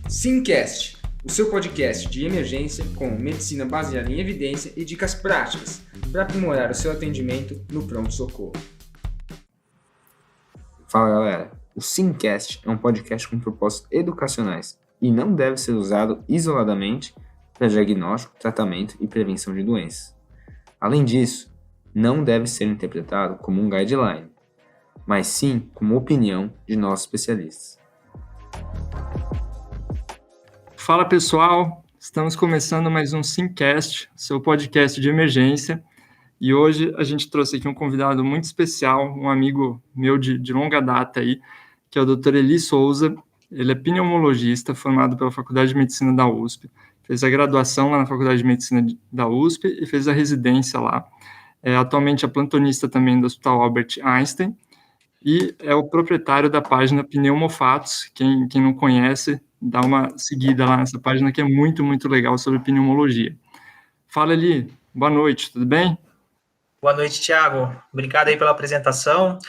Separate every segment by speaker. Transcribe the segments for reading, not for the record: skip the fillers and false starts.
Speaker 1: Simcast, o seu podcast de emergência com medicina baseada em evidência e dicas práticas para aprimorar o seu atendimento no pronto-socorro. Fala galera, o Simcast é um podcast com propósitos educacionais e não deve ser usado isoladamente para diagnóstico, tratamento e prevenção de doenças. Além disso, não deve ser interpretado como um guideline, mas sim como opinião de nossos especialistas.
Speaker 2: Fala pessoal, estamos começando mais um Simcast, seu podcast de emergência, e hoje a gente trouxe aqui um convidado muito especial, um amigo meu de longa data aí, que é o Dr. Eli Souza. Ele é pneumologista, formado pela Faculdade de Medicina da USP, fez a graduação lá na Faculdade de Medicina da USP e fez a residência lá. Atualmente é plantonista também do Hospital Albert Einstein e é o proprietário da página Pneumofatos. Quem não conhece, dá uma seguida lá nessa página que é muito, muito legal sobre pneumologia. Fala, Eli. Boa noite, tudo bem?
Speaker 3: Boa noite, Thiago. Obrigado aí pela apresentação.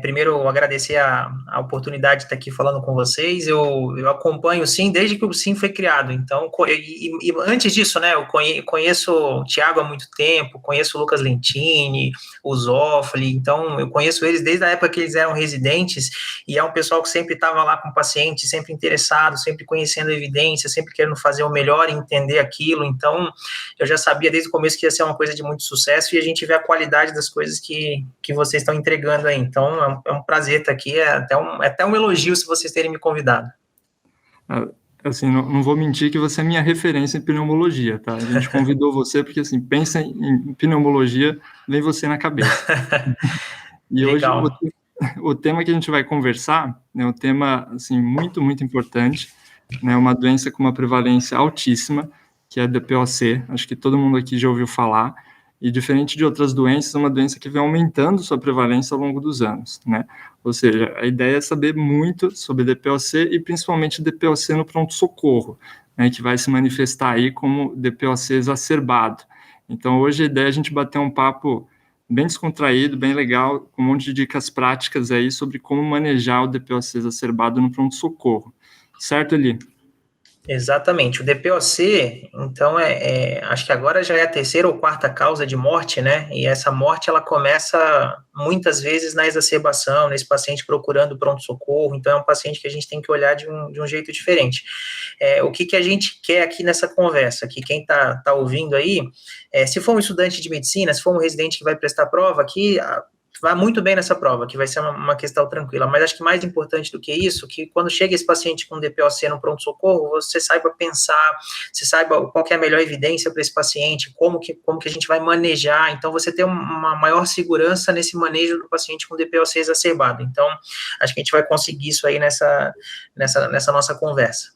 Speaker 3: Primeiro, agradecer a oportunidade de estar aqui falando com vocês. Eu acompanho o SIM desde que o SIM foi criado. Então, e antes disso, né, eu conheço o Thiago há muito tempo, conheço o Lucas Lentini, o Zoffoli. Então, eu conheço eles desde a época que eles eram residentes, e é um pessoal que sempre estava lá com o paciente, sempre interessado, sempre conhecendo a evidência, sempre querendo fazer o melhor e entender aquilo. Então, eu já sabia desde o começo que ia ser uma coisa de muito sucesso, e a gente vê a qualidade das coisas que vocês estão entregando aí. Então, é um prazer estar aqui, é até um elogio se vocês terem me convidado.
Speaker 2: Assim, não vou mentir que você é minha referência em pneumologia, tá? A gente convidou você porque, assim, pensa em pneumologia, vem você na cabeça. E
Speaker 3: legal.
Speaker 2: Hoje, o tema que a gente vai conversar é um tema, assim, muito, muito importante, né? Uma doença com uma prevalência altíssima, que é a DPOC. Acho que todo mundo aqui já ouviu falar. E diferente de outras doenças, é uma doença que vem aumentando sua prevalência ao longo dos anos, né? Ou seja, a ideia é saber muito sobre DPOC e principalmente DPOC no pronto-socorro, né, que vai se manifestar aí como DPOC exacerbado. Então, hoje a ideia é a gente bater um papo bem descontraído, bem legal, com um monte de dicas práticas aí sobre como manejar o DPOC exacerbado no pronto-socorro. Certo, Eli?
Speaker 3: Exatamente. O DPOC, então, acho que agora já é a terceira ou quarta causa de morte, né? E essa morte, ela começa muitas vezes na exacerbação, nesse paciente procurando pronto-socorro. Então, é um paciente que a gente tem que olhar de um jeito diferente. O que a gente quer aqui nessa conversa? Que quem tá ouvindo aí, se for um estudante de medicina, se for um residente que vai prestar prova aqui, vai muito bem nessa prova, que vai ser uma questão tranquila, mas acho que mais importante do que isso, que quando chega esse paciente com DPOC no pronto-socorro, você saiba pensar, você saiba qual que é a melhor evidência para esse paciente, como que a gente vai manejar, então você tem uma maior segurança nesse manejo do paciente com DPOC exacerbado. Então, acho que a gente vai conseguir isso aí nessa nossa conversa.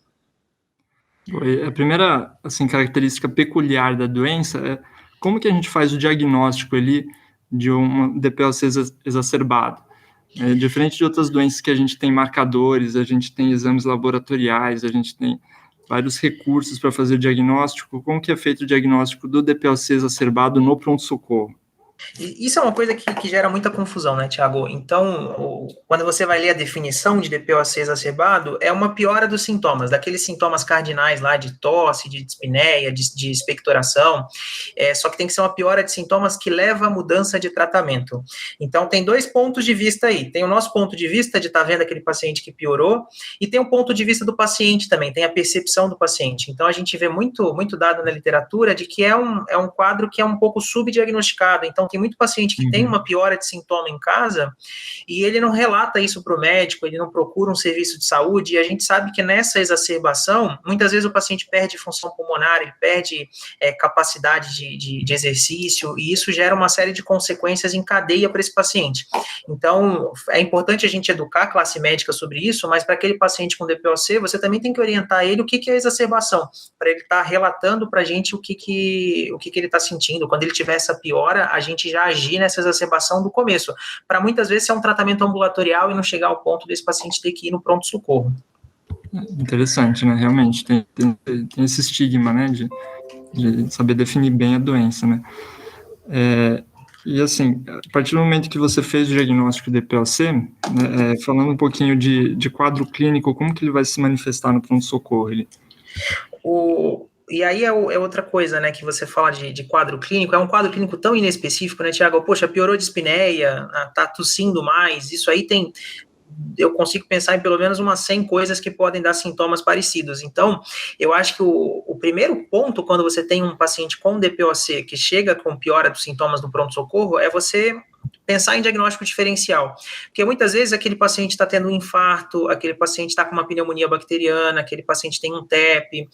Speaker 2: A primeira, assim, característica peculiar da doença é como que a gente faz o diagnóstico ali de um DPOC exacerbado. Diferente de outras doenças que a gente tem marcadores, a gente tem exames laboratoriais, a gente tem vários recursos para fazer o diagnóstico. Como que é feito o diagnóstico do DPOC exacerbado no pronto-socorro?
Speaker 3: Isso é uma coisa que gera muita confusão, né, Thiago? Então, quando você vai ler a definição de DPOC exacerbado, é uma piora dos sintomas, daqueles sintomas cardinais lá de tosse, de dispneia, de expectoração, só que tem que ser uma piora de sintomas que leva à mudança de tratamento. Então, tem dois pontos de vista aí. Tem o nosso ponto de vista de estar vendo aquele paciente que piorou, e tem o ponto de vista do paciente também, tem a percepção do paciente. Então, a gente vê muito dado na literatura de que é um quadro que é um pouco subdiagnosticado. Então, tem muito paciente que tem uma piora de sintoma em casa e ele não relata isso para o médico, ele não procura um serviço de saúde, e a gente sabe que nessa exacerbação, muitas vezes o paciente perde função pulmonar, ele perde capacidade de exercício, e isso gera uma série de consequências em cadeia para esse paciente. Então, é importante a gente educar a classe médica sobre isso, mas para aquele paciente com DPOC, você também tem que orientar ele o que é exacerbação, para ele estar relatando para a gente o que ele está sentindo. Quando ele tiver essa piora, a gente já agir nessa exacerbação do começo, para muitas vezes ser um tratamento ambulatorial e não chegar ao ponto desse paciente ter que ir no pronto-socorro.
Speaker 2: Interessante, né? Realmente, tem esse estigma, né, de saber definir bem a doença, né? E assim, a partir do momento que você fez o diagnóstico de DPOC, né, falando um pouquinho de quadro clínico, como que ele vai se manifestar no pronto-socorro?
Speaker 3: E aí é outra coisa, né, que você fala de quadro clínico, é um quadro clínico tão inespecífico, né, Tiago? Poxa, piorou de espineia, tá tossindo mais, isso aí eu consigo pensar em pelo menos umas 100 coisas que podem dar sintomas parecidos. Então, eu acho que o primeiro ponto, quando você tem um paciente com DPOC que chega com piora dos sintomas do pronto-socorro, é você pensar em diagnóstico diferencial, porque muitas vezes aquele paciente está tendo um infarto, aquele paciente está com uma pneumonia bacteriana, aquele paciente tem um TEP,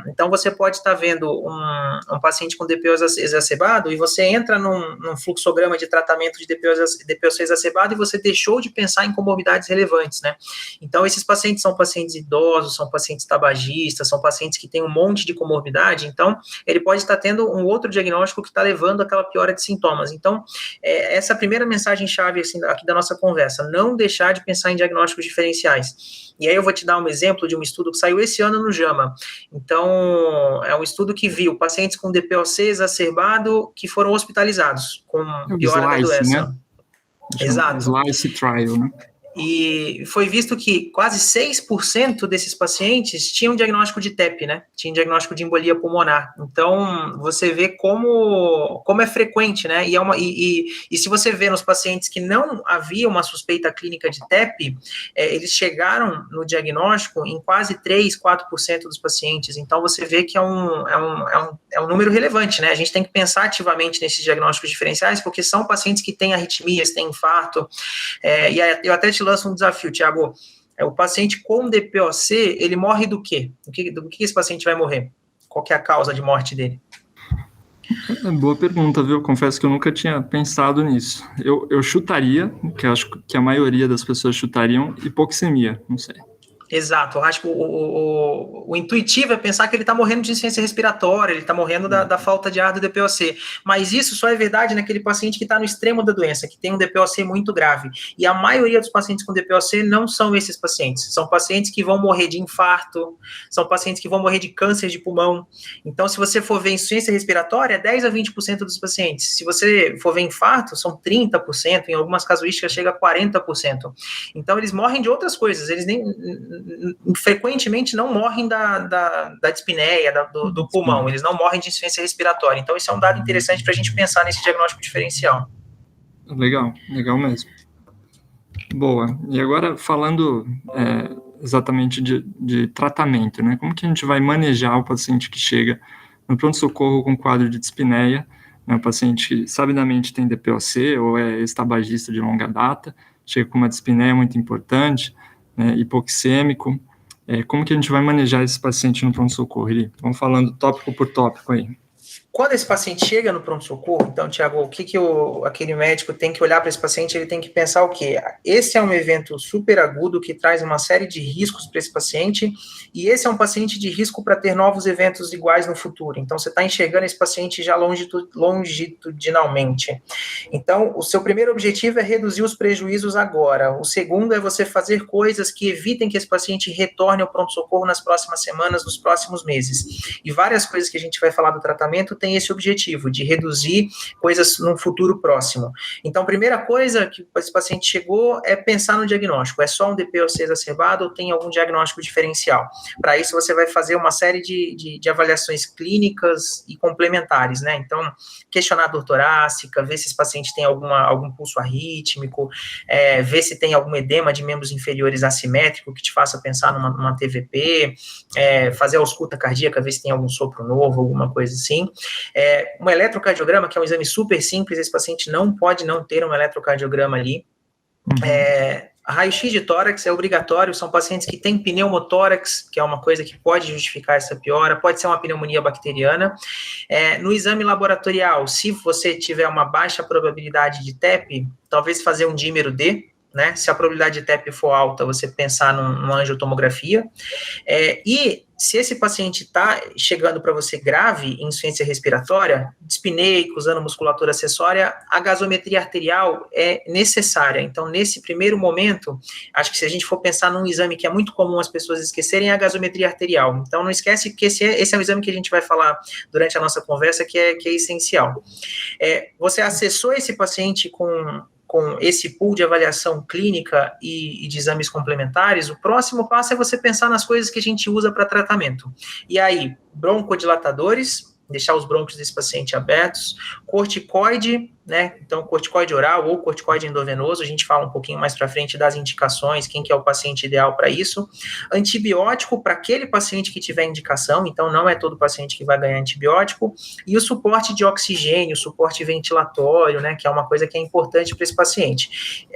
Speaker 3: então você pode estar vendo um paciente com DPOC exacerbado e você entra num fluxograma de tratamento de DPOC exacerbado e você deixou de pensar em comorbidades relevantes, né? Então esses pacientes são pacientes idosos, são pacientes tabagistas, são pacientes que têm um monte de comorbidade, então ele pode estar tendo um outro diagnóstico que está levando àquela piora de sintomas. Então, essa é a primeira mensagem-chave assim, aqui da nossa conversa, não deixar de pensar em diagnósticos diferenciais. E aí eu vou te dar um exemplo de um estudo que saiu esse ano no JAMA. Então, é um estudo que viu pacientes com DPOC exacerbado que foram hospitalizados com piora da doença.
Speaker 2: Né?
Speaker 3: Exato.
Speaker 2: Slice trial, né?
Speaker 3: E foi visto que quase 6% desses pacientes tinham diagnóstico de TEP, né? Tinham diagnóstico de embolia pulmonar. Então, você vê como é frequente, né? E se você vê nos pacientes que não havia uma suspeita clínica de TEP, eles chegaram no diagnóstico em quase 3, 4% dos pacientes. Então, você vê que é um número relevante, né? A gente tem que pensar ativamente nesses diagnósticos diferenciais, porque são pacientes que têm arritmias, têm infarto. E eu até te lanço um desafio, Tiago. O paciente com DPOC, ele morre do quê? Do que esse paciente vai morrer? Qual que é a causa de morte dele?
Speaker 2: Boa pergunta, viu? Confesso que eu nunca tinha pensado nisso. Eu chutaria, que eu acho que a maioria das pessoas chutariam, hipoxemia, não sei.
Speaker 3: Exato, eu acho que o intuitivo é pensar que ele está morrendo de insuficiência respiratória, ele está morrendo da falta de ar do DPOC, mas isso só é verdade naquele paciente que está no extremo da doença, que tem um DPOC muito grave, e a maioria dos pacientes com DPOC não são esses pacientes, são pacientes que vão morrer de infarto, são pacientes que vão morrer de câncer de pulmão. Então, se você for ver insuficiência respiratória, é 10 a 20% dos pacientes, se você for ver infarto, são 30%, em algumas casuísticas chega a 40%. Então, eles morrem de outras coisas, eles frequentemente não morrem da dispneia, do pulmão, eles não morrem de insuficiência respiratória. Então, isso é um dado interessante para a gente pensar nesse diagnóstico diferencial.
Speaker 2: Legal mesmo. Boa. E agora, falando exatamente de tratamento, né? Como que a gente vai manejar o paciente que chega no pronto-socorro com quadro de dispneia, né? O paciente que sabidamente tem DPOC ou é ex-tabagista de longa data, chega com uma dispneia muito importante, né, hipoxêmico, como que a gente vai manejar esse paciente no pronto-socorro? Vamos falando tópico por tópico aí.
Speaker 3: Quando esse paciente chega no pronto-socorro, então, Tiago, o que aquele médico tem que olhar para esse paciente? Ele tem que pensar o quê? Esse é um evento super agudo que traz uma série de riscos para esse paciente, e esse é um paciente de risco para ter novos eventos iguais no futuro. Então, você está enxergando esse paciente já longitudinalmente. Então, o seu primeiro objetivo é reduzir os prejuízos agora. O segundo é você fazer coisas que evitem que esse paciente retorne ao pronto-socorro nas próximas semanas, nos próximos meses. E várias coisas que a gente vai falar do tratamento tem esse objetivo, de reduzir coisas no futuro próximo. Então, a primeira coisa que esse paciente chegou é pensar no diagnóstico. É só um DPOC exacerbado ou tem algum diagnóstico diferencial? Para isso, você vai fazer uma série de avaliações clínicas e complementares, né? Então, questionar a dor torácica, ver se esse paciente tem algum pulso arrítmico, ver se tem algum edema de membros inferiores assimétrico que te faça pensar numa TVP, fazer a ausculta cardíaca, ver se tem algum sopro novo, alguma coisa assim. Um eletrocardiograma, que é um exame super simples, esse paciente não pode não ter um eletrocardiograma ali. Raio-x de tórax é obrigatório, são pacientes que têm pneumotórax, que é uma coisa que pode justificar essa piora, pode ser uma pneumonia bacteriana. No exame laboratorial, se você tiver uma baixa probabilidade de TEP, talvez fazer um dímero D, né? Se a probabilidade de TEP for alta, você pensar numa angiotomografia. E se esse paciente está chegando para você grave em insuficiência respiratória, dispneico, usando musculatura acessória, a gasometria arterial é necessária. Então, nesse primeiro momento, acho que se a gente for pensar num exame que é muito comum as pessoas esquecerem, é a gasometria arterial. Então, não esquece que esse é um exame que a gente vai falar durante a nossa conversa, que é essencial. Você acessou esse paciente com esse pool de avaliação clínica e de exames complementares, o próximo passo é você pensar nas coisas que a gente usa para tratamento. E aí, broncodilatadores, deixar os brônquios desse paciente abertos, corticoide, né, então corticoide oral ou corticoide endovenoso, a gente fala um pouquinho mais para frente das indicações, quem que é o paciente ideal para isso, antibiótico para aquele paciente que tiver indicação, então não é todo paciente que vai ganhar antibiótico, e o suporte de oxigênio, suporte ventilatório, né, que é uma coisa que é importante para esse paciente.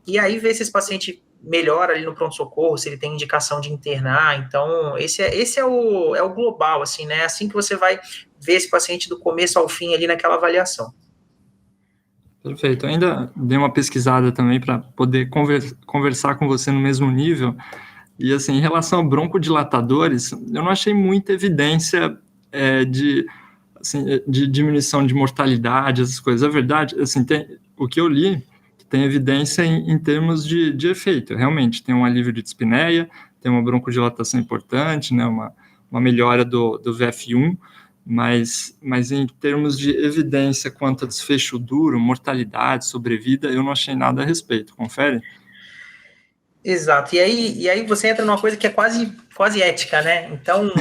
Speaker 3: E aí ver se esse paciente melhora ali no pronto-socorro, se ele tem indicação de internar, então esse é o global, assim, né, assim que você vai ver esse paciente do começo ao fim ali naquela avaliação.
Speaker 2: Perfeito, eu ainda dei uma pesquisada também para poder conversar com você no mesmo nível, e assim, em relação a broncodilatadores, eu não achei muita evidência de diminuição de mortalidade, essas coisas. A verdade, assim, o que eu li, tem evidência em termos de efeito. Realmente, tem um alívio de dispneia, tem uma broncodilatação importante, né, uma melhora do VF1, mas em termos de evidência quanto a desfecho duro, mortalidade, sobrevida, eu não achei nada a respeito. Confere?
Speaker 3: Exato. E aí você entra numa coisa que é quase ética, né? Então,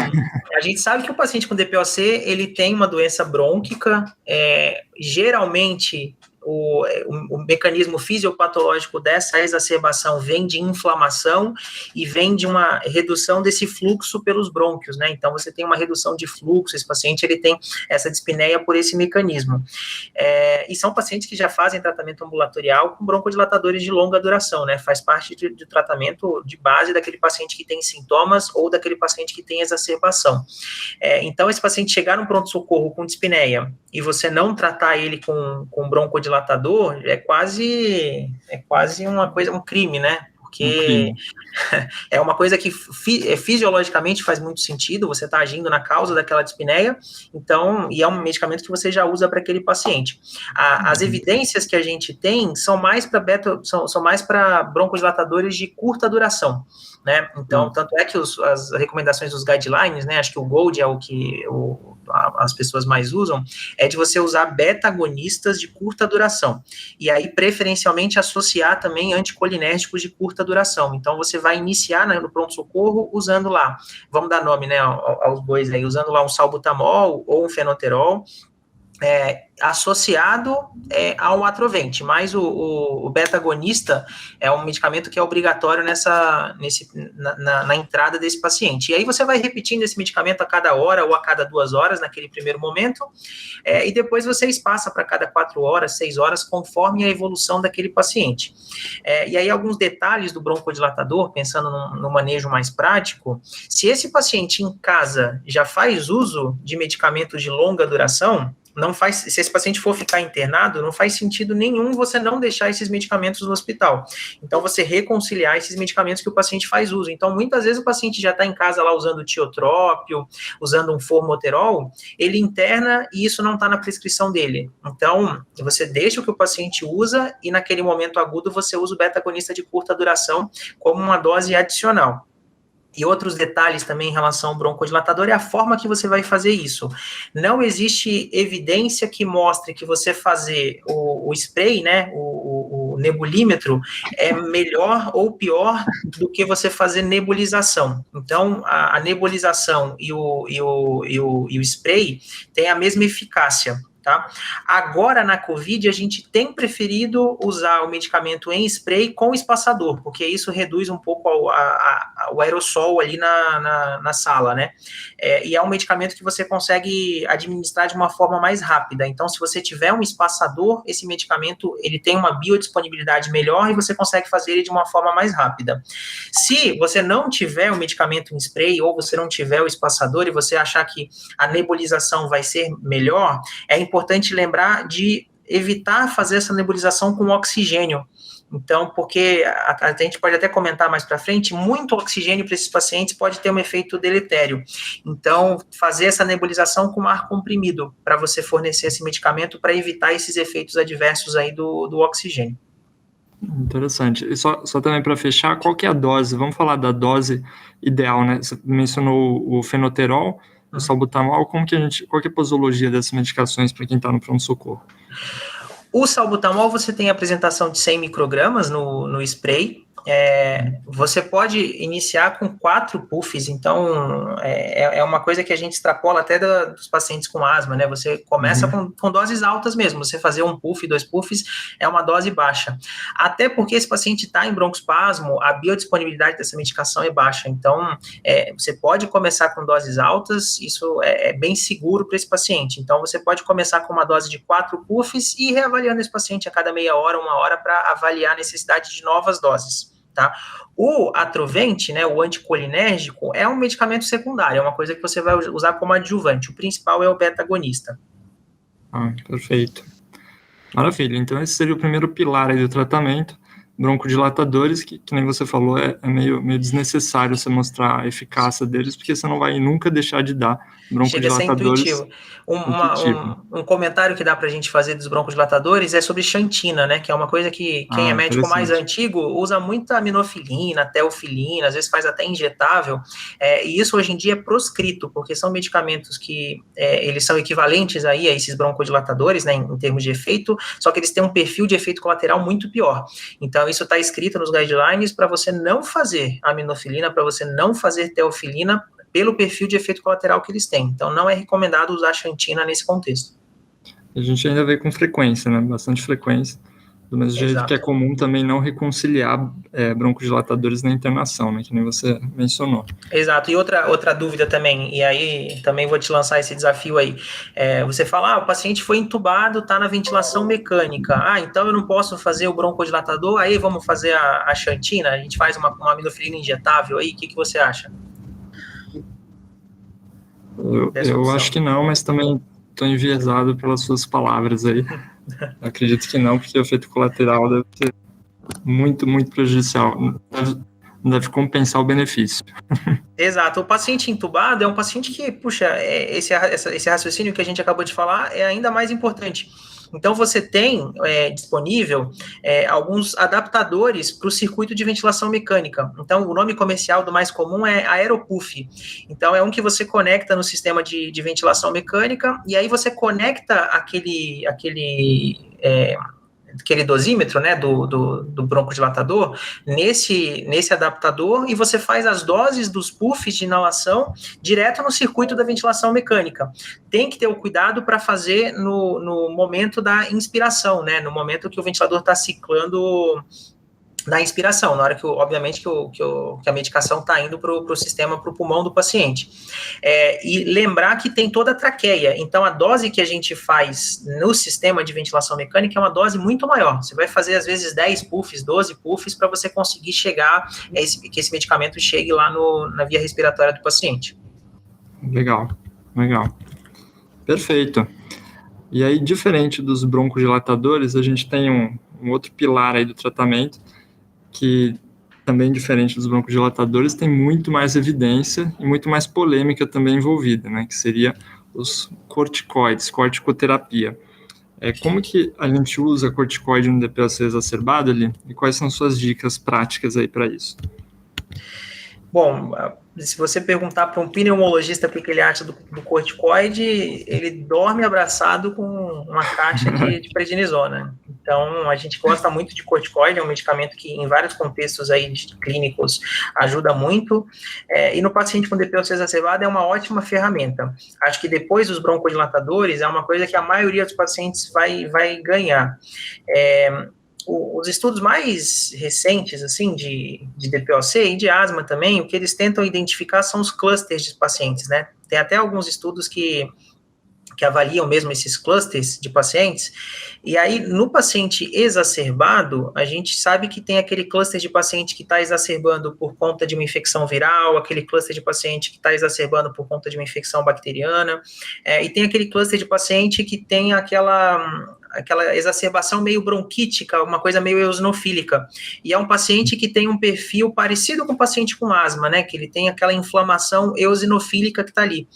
Speaker 3: a gente sabe que o paciente com DPOC, ele tem uma doença brônquica, geralmente o mecanismo fisiopatológico dessa exacerbação vem de inflamação e vem de uma redução desse fluxo pelos brônquios, né? Então, você tem uma redução de fluxo, esse paciente, ele tem essa dispneia por esse mecanismo. E são pacientes que já fazem tratamento ambulatorial com broncodilatadores de longa duração, né? Faz parte de tratamento de base daquele paciente que tem sintomas ou daquele paciente que tem exacerbação. Então, esse paciente chegar no pronto-socorro com dispneia e você não tratar ele com broncodilatador, é quase uma coisa, um crime, né? Porque é uma coisa que fisiologicamente faz muito sentido, você está agindo na causa daquela dispneia, então, e é um medicamento que você já usa para aquele paciente. As evidências que a gente tem são mais para broncodilatadores de curta duração, né? Então, tanto é que as recomendações dos guidelines, né, acho que o GOLD é o que as pessoas mais usam, é de você usar beta-agonistas de curta duração. E aí, preferencialmente, associar também anticolinérgicos de curta duração. Então, você vai iniciar, né, no pronto-socorro usando lá, vamos dar nome, né, aos bois aí, usando lá um salbutamol ou um fenoterol, associado ao atrovente, mas o beta-agonista é um medicamento que é obrigatório na entrada desse paciente. E aí você vai repetindo esse medicamento a cada hora ou a cada 2 horas naquele primeiro momento, e depois você espaça para cada 4 horas, 6 horas, conforme a evolução daquele paciente. E aí alguns detalhes do broncodilatador, pensando no manejo mais prático, se esse paciente em casa já faz uso de medicamentos de longa duração, se esse paciente for ficar internado, não faz sentido nenhum você não deixar esses medicamentos no hospital. Então, você reconciliar esses medicamentos que o paciente faz uso. Então, muitas vezes o paciente já está em casa lá usando tiotrópio, usando um formoterol, ele interna e isso não está na prescrição dele. Então, você deixa o que o paciente usa e naquele momento agudo você usa o beta-agonista de curta duração como uma dose adicional. E outros detalhes também em relação ao broncodilatador é a forma que você vai fazer isso. Não existe evidência que mostre que você fazer o spray, né, o nebulímetro, é melhor ou pior do que você fazer nebulização. Então, a nebulização e o spray têm a mesma eficácia. Tá? Agora, na COVID, a gente tem preferido usar o medicamento em spray com espaçador, porque isso reduz um pouco o aerossol ali na sala, né? E é um medicamento que você consegue administrar de uma forma mais rápida. Então, se você tiver um espaçador, esse medicamento ele tem uma biodisponibilidade melhor e você consegue fazer ele de uma forma mais rápida. Se você não tiver o medicamento em spray ou você não tiver o espaçador e você achar que a nebulização vai ser melhor, é importante lembrar de evitar fazer essa nebulização com oxigênio, Então, porque a gente pode até comentar mais para frente, muito oxigênio para esses pacientes pode ter um efeito deletério. Então, fazer essa nebulização com ar comprimido para você fornecer esse medicamento para evitar esses efeitos adversos aí do oxigênio.
Speaker 2: Interessante. E só também para fechar, qual que é a dose? Vamos falar da dose ideal, né? Você mencionou o fenoterol, o salbutamol. Qual que é a posologia dessas medicações para quem está no pronto-socorro?
Speaker 3: O salbutamol, você tem a apresentação de 100 microgramas no spray. Você pode iniciar com 4 puffs, então é uma coisa que a gente extrapola até dos pacientes com asma, né? Você começa com doses altas mesmo, você fazer 1 puff, 2 puffs é uma dose baixa. Até porque esse paciente está em broncoespasmo, a biodisponibilidade dessa medicação é baixa, então você pode começar com doses altas, isso é bem seguro para esse paciente. Então você pode começar com uma dose de 4 puffs e ir reavaliando esse paciente a cada meia hora, 1 hora, para avaliar a necessidade de novas doses. Tá? O Atrovent, né, o anticolinérgico, é um medicamento secundário, é uma coisa que você vai usar como adjuvante. O principal é o beta-agonista.
Speaker 2: Perfeito. Maravilha. Então, esse seria o primeiro pilar aí do tratamento. Broncodilatadores, que nem você falou, é meio desnecessário você mostrar a eficácia deles, porque você não vai nunca deixar de dar broncodilatadores.
Speaker 3: Chega a ser intuitivo. Um comentário que dá para a gente fazer dos broncodilatadores é sobre xantina, né? Que é uma coisa que quem é médico mais antigo usa muita aminofilina, teofilina, às vezes faz até injetável, e isso hoje em dia é proscrito, porque são medicamentos que eles são equivalentes aí a esses broncodilatadores, né, em termos de efeito, só que eles têm um perfil de efeito colateral muito pior. Então, isso está escrito nos guidelines para você não fazer aminofilina, para você não fazer teofilina, pelo perfil de efeito colateral que eles têm. Então, não é recomendado usar xantina nesse contexto.
Speaker 2: A gente ainda vê com frequência, né? Bastante frequência. Do mesmo jeito que é comum também não reconciliar broncodilatadores na internação, né? Que nem você mencionou.
Speaker 3: Exato. E outra dúvida também, e aí também vou te lançar esse desafio aí. Você fala, o paciente foi entubado, está na ventilação mecânica. Então eu não posso fazer o broncodilatador, aí vamos fazer a xantina? A gente faz uma aminofilina injetável aí? O que você acha?
Speaker 2: Eu acho que não, mas também estou enviesado pelas suas palavras aí. Acredito que não, porque o efeito colateral deve ser muito, muito prejudicial. Não deve compensar o benefício.
Speaker 3: Exato. O paciente entubado é um paciente que, esse raciocínio que a gente acabou de falar é ainda mais importante. Então, você tem disponível alguns adaptadores para o circuito de ventilação mecânica. Então, o nome comercial do mais comum é Aeropuff. Então, é um que você conecta no sistema de ventilação mecânica, e aí você conecta aquele dosímetro, né, do broncodilatador, nesse adaptador, e você faz as doses dos puffs de inalação direto no circuito da ventilação mecânica. Tem que ter o cuidado para fazer no momento da inspiração, né, no momento que o ventilador está ciclando na inspiração, na hora que, obviamente, que a medicação está indo para o sistema, para o pulmão do paciente. E lembrar que tem toda a traqueia, então a dose que a gente faz no sistema de ventilação mecânica é uma dose muito maior. Você vai fazer, às vezes, 10 puffs, 12 puffs, para você conseguir chegar, que esse medicamento chegue lá na via respiratória do paciente.
Speaker 2: Legal. Perfeito. E aí, diferente dos broncodilatadores, a gente tem um outro pilar aí do tratamento, que também diferente dos broncodilatadores, tem muito mais evidência e muito mais polêmica também envolvida, né, que seria os corticoides, corticoterapia. Como que a gente usa corticoide no DPOC exacerbado ali, e quais são suas dicas práticas aí para isso?
Speaker 3: Bom, se você perguntar para um pneumologista o que ele acha do corticoide, ele dorme abraçado com uma caixa de prednisona. Então, a gente gosta muito de corticoide, é um medicamento que em vários contextos aí clínicos ajuda muito, e no paciente com DPOC exacerbado é uma ótima ferramenta. Acho que depois dos broncodilatadores é uma coisa que a maioria dos pacientes vai ganhar. Os estudos mais recentes, assim, de DPOC e de asma também, o que eles tentam identificar são os clusters de pacientes, né? Tem até alguns estudos que avaliam mesmo esses clusters de pacientes, e aí no paciente exacerbado, a gente sabe que tem aquele cluster de paciente que está exacerbando por conta de uma infecção viral, aquele cluster de paciente que está exacerbando por conta de uma infecção bacteriana, e tem aquele cluster de paciente que tem aquela exacerbação meio bronquítica, uma coisa meio eosinofílica. E é um paciente que tem um perfil parecido com o paciente com asma, né? Que ele tem aquela inflamação eosinofílica que está ali.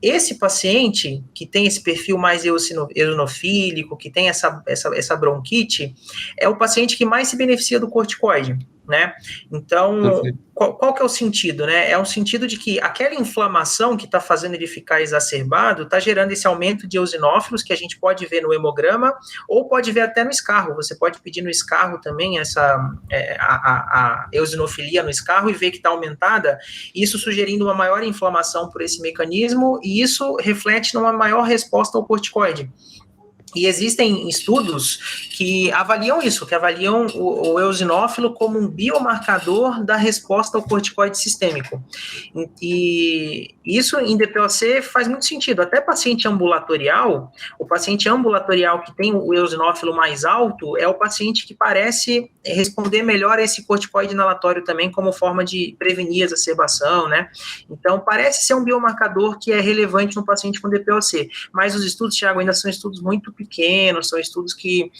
Speaker 3: Esse paciente que tem esse perfil mais eosinofílico, que tem essa bronquite, é o paciente que mais se beneficia do corticoide, né? Então, qual que é o sentido, né? É um sentido de que aquela inflamação que está fazendo ele ficar exacerbado está gerando esse aumento de eosinófilos que a gente pode ver no hemograma ou pode ver até no escarro. Você pode pedir no escarro também a eosinofilia no escarro e ver que está aumentada, isso sugerindo uma maior inflamação por esse mecanismo, e isso reflete numa maior resposta ao corticoide. E existem estudos que avaliam isso, que avaliam o eosinófilo como um biomarcador da resposta ao corticoide sistêmico. E isso em DPOC faz muito sentido. Até paciente ambulatorial, o paciente ambulatorial que tem o eosinófilo mais alto é o paciente que parece responder melhor a esse corticoide inalatório também como forma de prevenir a exacerbação, né? Então, parece ser um biomarcador que é relevante no paciente com DPOC. Mas os estudos, Thiago, ainda são estudos muito pequenos, são estudos que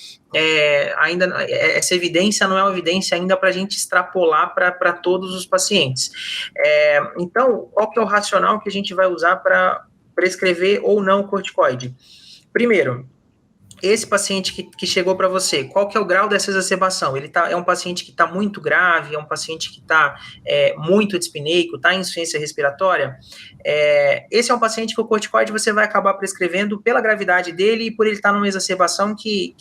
Speaker 3: ainda essa evidência não é uma evidência ainda para a gente extrapolar para todos os pacientes. Então, qual que é o racional que a gente vai usar para prescrever ou não o corticoide? Primeiro, esse paciente que chegou para você, qual que é o grau dessa exacerbação? É um paciente que está muito grave, é um paciente que está muito dispneico, está em insuficiência respiratória? Esse é um paciente que o corticoide você vai acabar prescrevendo pela gravidade dele e por ele estar numa exacerbação que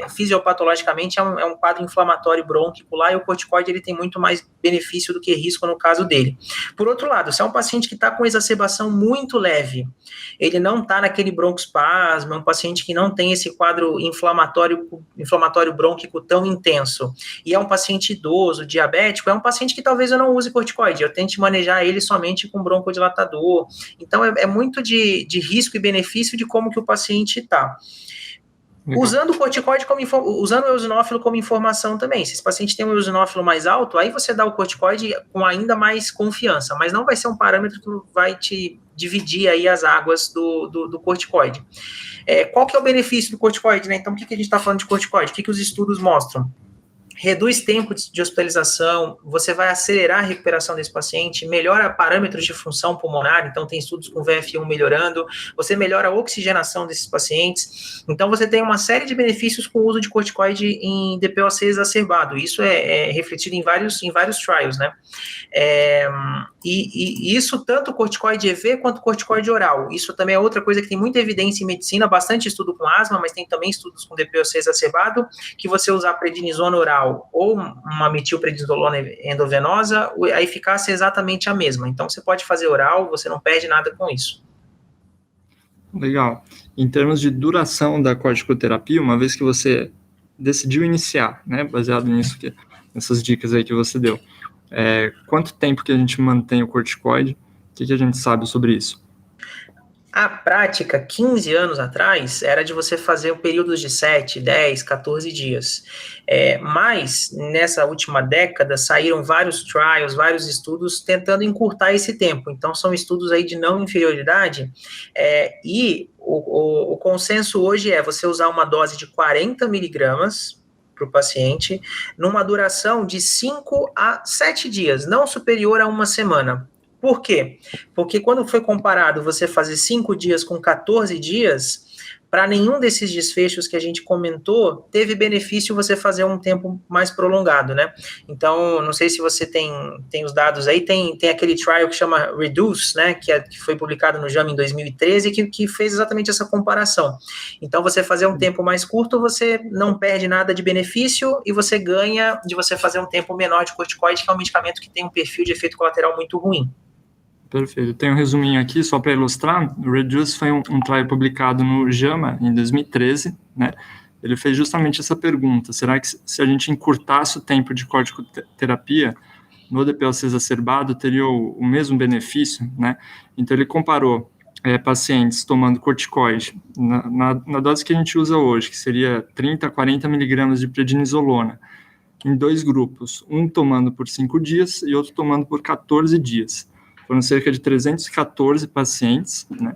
Speaker 3: fisiopatologicamente é um quadro inflamatório brônquico lá, e o corticoide ele tem muito mais benefício do que risco no caso dele. Por outro lado, se é um paciente que está com exacerbação muito leve, ele não está naquele broncoespasmo, é um paciente que não tem esse quadro inflamatório brônquico tão intenso, e é um paciente idoso, diabético, é um paciente que talvez eu não use corticoide, eu tente manejar ele somente com broncodilatador. Então, é muito de risco e benefício de como que o paciente está. Usando o corticoide usando o eosinófilo como informação também. Se esse paciente tem um eosinófilo mais alto, aí você dá o corticoide com ainda mais confiança, mas não vai ser um parâmetro que vai te dividir aí as águas do corticoide. Qual que é o benefício do corticoide, né? Então, por que a gente está falando de corticoide? O que os estudos mostram? Reduz tempo de hospitalização, você vai acelerar a recuperação desse paciente, melhora parâmetros de função pulmonar, então tem estudos com VF1 melhorando, você melhora a oxigenação desses pacientes, então você tem uma série de benefícios com o uso de corticoide em DPOC exacerbado, isso é refletido em vários trials, né? E isso tanto corticoide EV quanto corticoide oral, isso também é outra coisa que tem muita evidência em medicina, bastante estudo com asma, mas tem também estudos com DPOC exacerbado, que você usar prednisona oral ou uma metilprednisolona endovenosa, a eficácia é exatamente a mesma. Então, você pode fazer oral, você não perde nada com isso.
Speaker 2: Legal. Em termos de duração da corticoterapia, uma vez que você decidiu iniciar, né, baseado nessas dicas aí que você deu, quanto tempo que a gente mantém o corticoide? O que a gente sabe sobre isso?
Speaker 3: A prática, 15 anos atrás, era de você fazer períodos de 7, 10, 14 dias. Mas, nessa última década, saíram vários trials, vários estudos tentando encurtar esse tempo. Então, são estudos aí de não inferioridade. E o consenso hoje é você usar uma dose de 40 miligramas para o paciente, numa duração de 5 a 7 dias, não superior a uma semana. Por quê? Porque quando foi comparado você fazer 5 dias com 14 dias, para nenhum desses desfechos que a gente comentou, teve benefício você fazer um tempo mais prolongado, né? Então, não sei se você tem os dados aí, tem aquele trial que chama Reduce, né? Que foi publicado no JAMA em 2013, que fez exatamente essa comparação. Então, você fazer um tempo mais curto, você não perde nada de benefício e você ganha de você fazer um tempo menor de corticoide, que é um medicamento que tem um perfil de efeito colateral muito ruim.
Speaker 2: Perfeito. Tem um resuminho aqui, só para ilustrar. O Reduce foi um trial publicado no JAMA em 2013, né? Ele fez justamente essa pergunta: será que se a gente encurtasse o tempo de corticoterapia no DPOC exacerbado, teria o mesmo benefício, né? Então, ele comparou pacientes tomando corticoide na dose que a gente usa hoje, que seria 30 a 40 miligramas de prednisolona, em 2 grupos, um tomando por 5 dias e outro tomando por 14 dias. Foram cerca de 314 pacientes, né?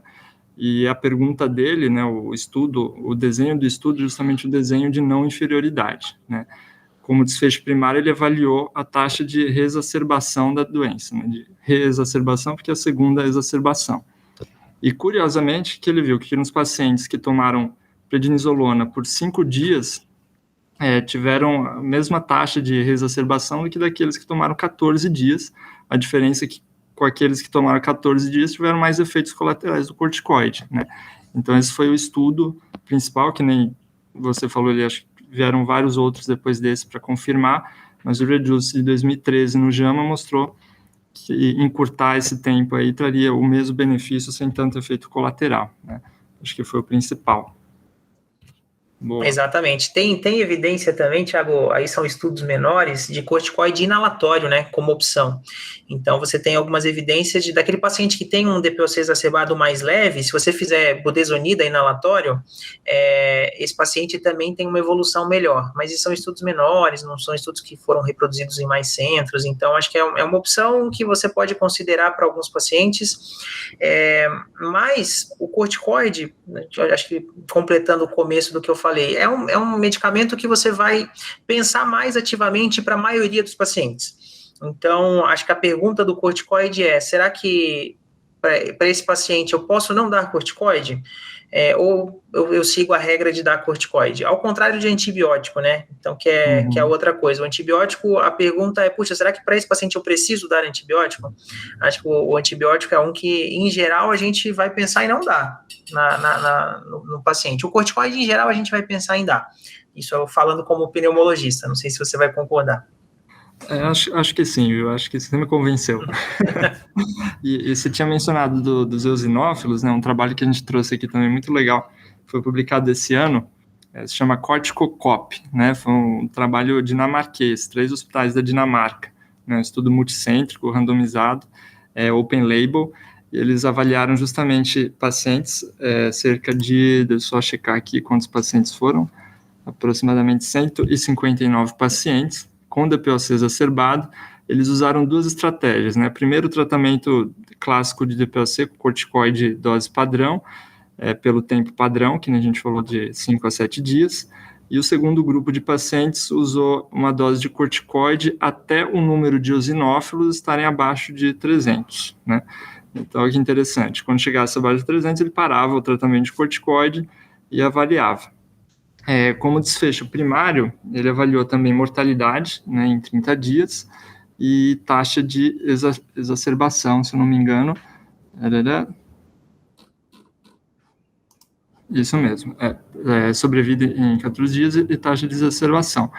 Speaker 2: E a pergunta dele, né, o desenho do estudo, justamente o desenho de não inferioridade, né? Como desfecho primário, ele avaliou a taxa de reexacerbação da doença, né, de reexacerbação, porque a segunda é a exacerbação. E, curiosamente, que ele viu que nos pacientes que tomaram prednisolona por 5 dias, tiveram a mesma taxa de reexacerbação do que daqueles que tomaram 14 dias. A diferença é que com aqueles que tomaram 14 dias tiveram mais efeitos colaterais do corticoide, né? Então, esse foi o estudo principal, que nem você falou ali, acho que vieram vários outros depois desse para confirmar, mas o REDUCE de 2013 no JAMA mostrou que encurtar esse tempo aí traria o mesmo benefício sem tanto efeito colateral, né? Acho que foi o principal.
Speaker 3: Boa. Exatamente. Tem evidência também, Thiago, aí são estudos menores, de corticoide inalatório, né, como opção. Então, você tem algumas evidências daquele paciente que tem um DPOC exacerbado mais leve, se você fizer budesonida inalatório, esse paciente também tem uma evolução melhor. Mas esses são estudos menores, não são estudos que foram reproduzidos em mais centros, então acho que é uma opção que você pode considerar para alguns pacientes. Mas o corticoide, acho que completando o começo do que eu falei, é um medicamento que você vai pensar mais ativamente para a maioria dos pacientes. Então, acho que a pergunta do corticoide é, será que para esse paciente eu posso não dar corticoide? Ou eu sigo a regra de dar corticoide? Ao contrário de antibiótico, né? Então, que é outra coisa. O antibiótico, a pergunta é, puxa, será que para esse paciente eu preciso dar antibiótico? Acho que o antibiótico é um que, em geral, a gente vai pensar em não dar no paciente. O corticoide, em geral, a gente vai pensar em dar. Isso eu falando como pneumologista, não sei se você vai concordar.
Speaker 2: Acho que sim, viu? Acho que você me convenceu. E você tinha mencionado dos eosinófilos, né? Um trabalho que a gente trouxe aqui também muito legal, foi publicado esse ano, se chama Corticocop, né? Foi um trabalho dinamarquês, 3 hospitais da Dinamarca, né? Um estudo multicêntrico, randomizado, open label. E eles avaliaram justamente pacientes, cerca de, deixa eu só checar aqui quantos pacientes foram, aproximadamente 159 pacientes com DPOC exacerbado. Eles usaram 2 estratégias, né? Primeiro, o tratamento clássico de DPOC, corticoide dose padrão, pelo tempo padrão, que a gente falou de 5 a 7 dias, e o segundo grupo de pacientes usou uma dose de corticoide até o número de eosinófilos estarem abaixo de 300, né? Então, que interessante, quando chegasse abaixo de 300, ele parava o tratamento de corticoide e avaliava. Como desfecho primário, ele avaliou também mortalidade, né, em 30 dias, e taxa de exacerbação, se eu não me engano. Isso mesmo, sobrevida em 14 dias e taxa de exacerbação.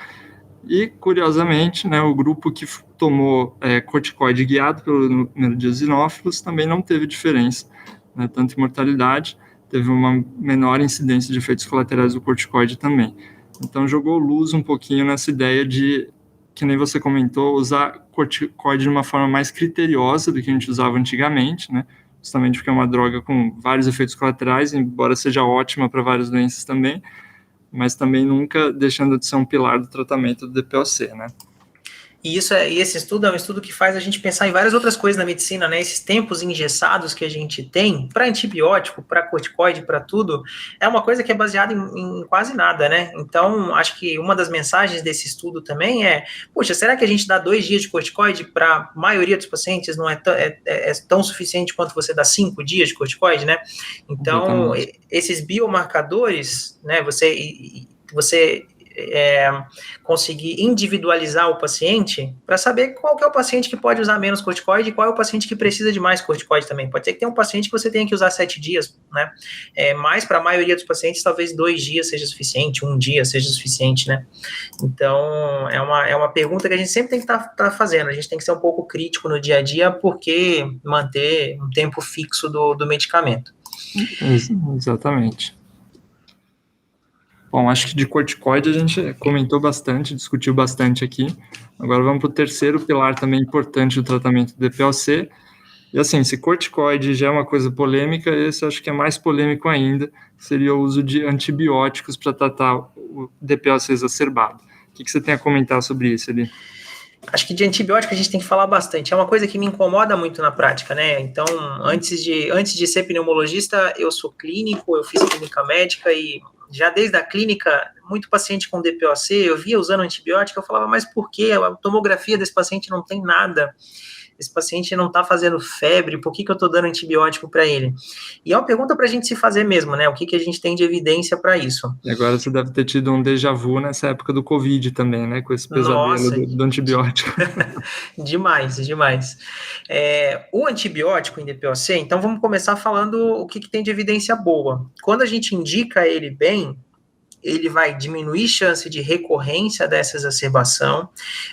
Speaker 2: E, curiosamente, né, o grupo que tomou corticoide guiado pelo número de eosinófilos também não teve diferença, né, tanto em mortalidade, teve uma menor incidência de efeitos colaterais do corticoide também. Então, jogou luz um pouquinho nessa ideia de, que nem você comentou, usar corticoide de uma forma mais criteriosa do que a gente usava antigamente, né? Justamente porque é uma droga com vários efeitos colaterais, embora seja ótima para várias doenças também, mas também nunca deixando de ser um pilar do tratamento do DPOC, né?
Speaker 3: E esse estudo é um estudo que faz a gente pensar em várias outras coisas na medicina, né? Esses tempos engessados que a gente tem para antibiótico, para corticoide, para tudo, é uma coisa que é baseada em quase nada, né? Então, acho que uma das mensagens desse estudo também é, puxa, será que a gente dá 2 dias de corticoide para a maioria dos pacientes não é tão suficiente quanto você dá 5 dias de corticoide, né? Então, esses biomarcadores, né? Você conseguir individualizar o paciente para saber qual que é o paciente que pode usar menos corticoide e qual é o paciente que precisa de mais corticoide também. Pode ser que tenha um paciente que você tenha que usar 7 dias, né? Mas para a maioria dos pacientes, talvez 2 dias seja suficiente, 1 dia seja suficiente, né? Então, é uma pergunta que a gente sempre tem que tá fazendo. A gente tem que ser um pouco crítico no dia a dia, porque manter um tempo fixo do medicamento.
Speaker 2: Exatamente. Bom, acho que de corticoide a gente comentou bastante, discutiu bastante aqui. Agora vamos para o terceiro pilar também importante do tratamento do DPOC. E assim, se corticoide já é uma coisa polêmica, esse acho que é mais polêmico ainda, seria o uso de antibióticos para tratar o DPOC exacerbado. O que você tem a comentar sobre isso ali?
Speaker 3: Acho que de antibiótico a gente tem que falar bastante. É uma coisa que me incomoda muito na prática, né? Então, antes de ser pneumologista, eu sou clínico, eu fiz clínica médica e já desde a clínica, muito paciente com DPOC, eu via usando antibiótico, eu falava, mas por quê? A tomografia desse paciente não tem nada. Esse paciente não está fazendo febre, por que eu estou dando antibiótico para ele? E é uma pergunta para a gente se fazer mesmo, né? O que a gente tem de evidência para isso?
Speaker 2: E agora você deve ter tido um déjà vu nessa época do Covid também, né? Com esse pesadelo do antibiótico.
Speaker 3: Demais. O antibiótico em DPOC, então vamos começar falando o que tem de evidência boa. Quando a gente indica ele bem, ele vai diminuir chance de recorrência dessa exacerbação,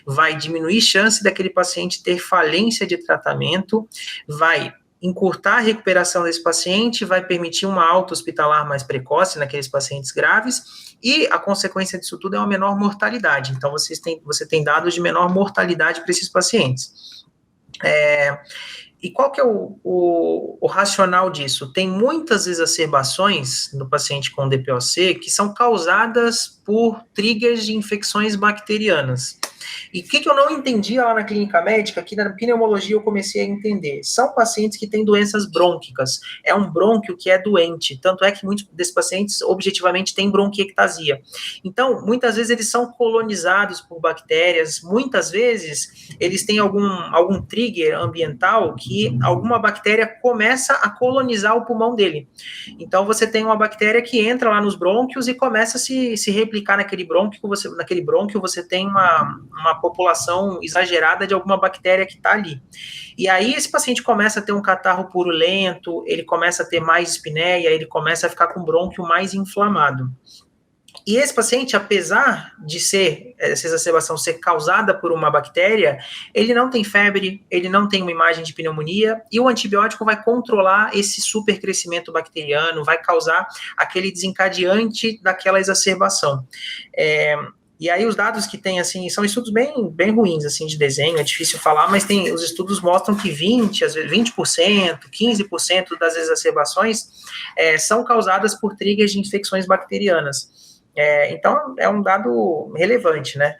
Speaker 3: vai diminuir chance daquele paciente ter falência de tratamento, vai encurtar a recuperação desse paciente, vai permitir uma alta hospitalar mais precoce naqueles pacientes graves, e a consequência disso tudo é uma menor mortalidade. Então, você tem dados de menor mortalidade para esses pacientes. E qual que é o racional disso? Tem muitas exacerbações no paciente com DPOC que são causadas por triggers de infecções bacterianas. E o que eu não entendia lá na clínica médica, que na pneumologia eu comecei a entender, são pacientes que têm doenças brônquicas, é um brônquio que é doente, tanto é que muitos desses pacientes objetivamente têm bronquiectasia. Então, muitas vezes eles são colonizados por bactérias, muitas vezes eles têm algum trigger ambiental que alguma bactéria começa a colonizar o pulmão dele. Então, você tem uma bactéria que entra lá nos brônquios e começa a se replicar naquele brônquio, você tem uma população exagerada de alguma bactéria que está ali. E aí esse paciente começa a ter um catarro purulento, ele começa a ter mais espinéia, ele começa a ficar com o brônquio mais inflamado. E esse paciente, apesar de essa exacerbação ser causada por uma bactéria, ele não tem febre, ele não tem uma imagem de pneumonia, e o antibiótico vai controlar esse supercrescimento bacteriano, vai causar aquele desencadeante daquela exacerbação. E aí os dados que tem, assim, são estudos bem ruins, assim, de desenho, é difícil falar, mas os estudos mostram que 20%, 15% das exacerbações são causadas por triggers de infecções bacterianas. Então, é um dado relevante, né?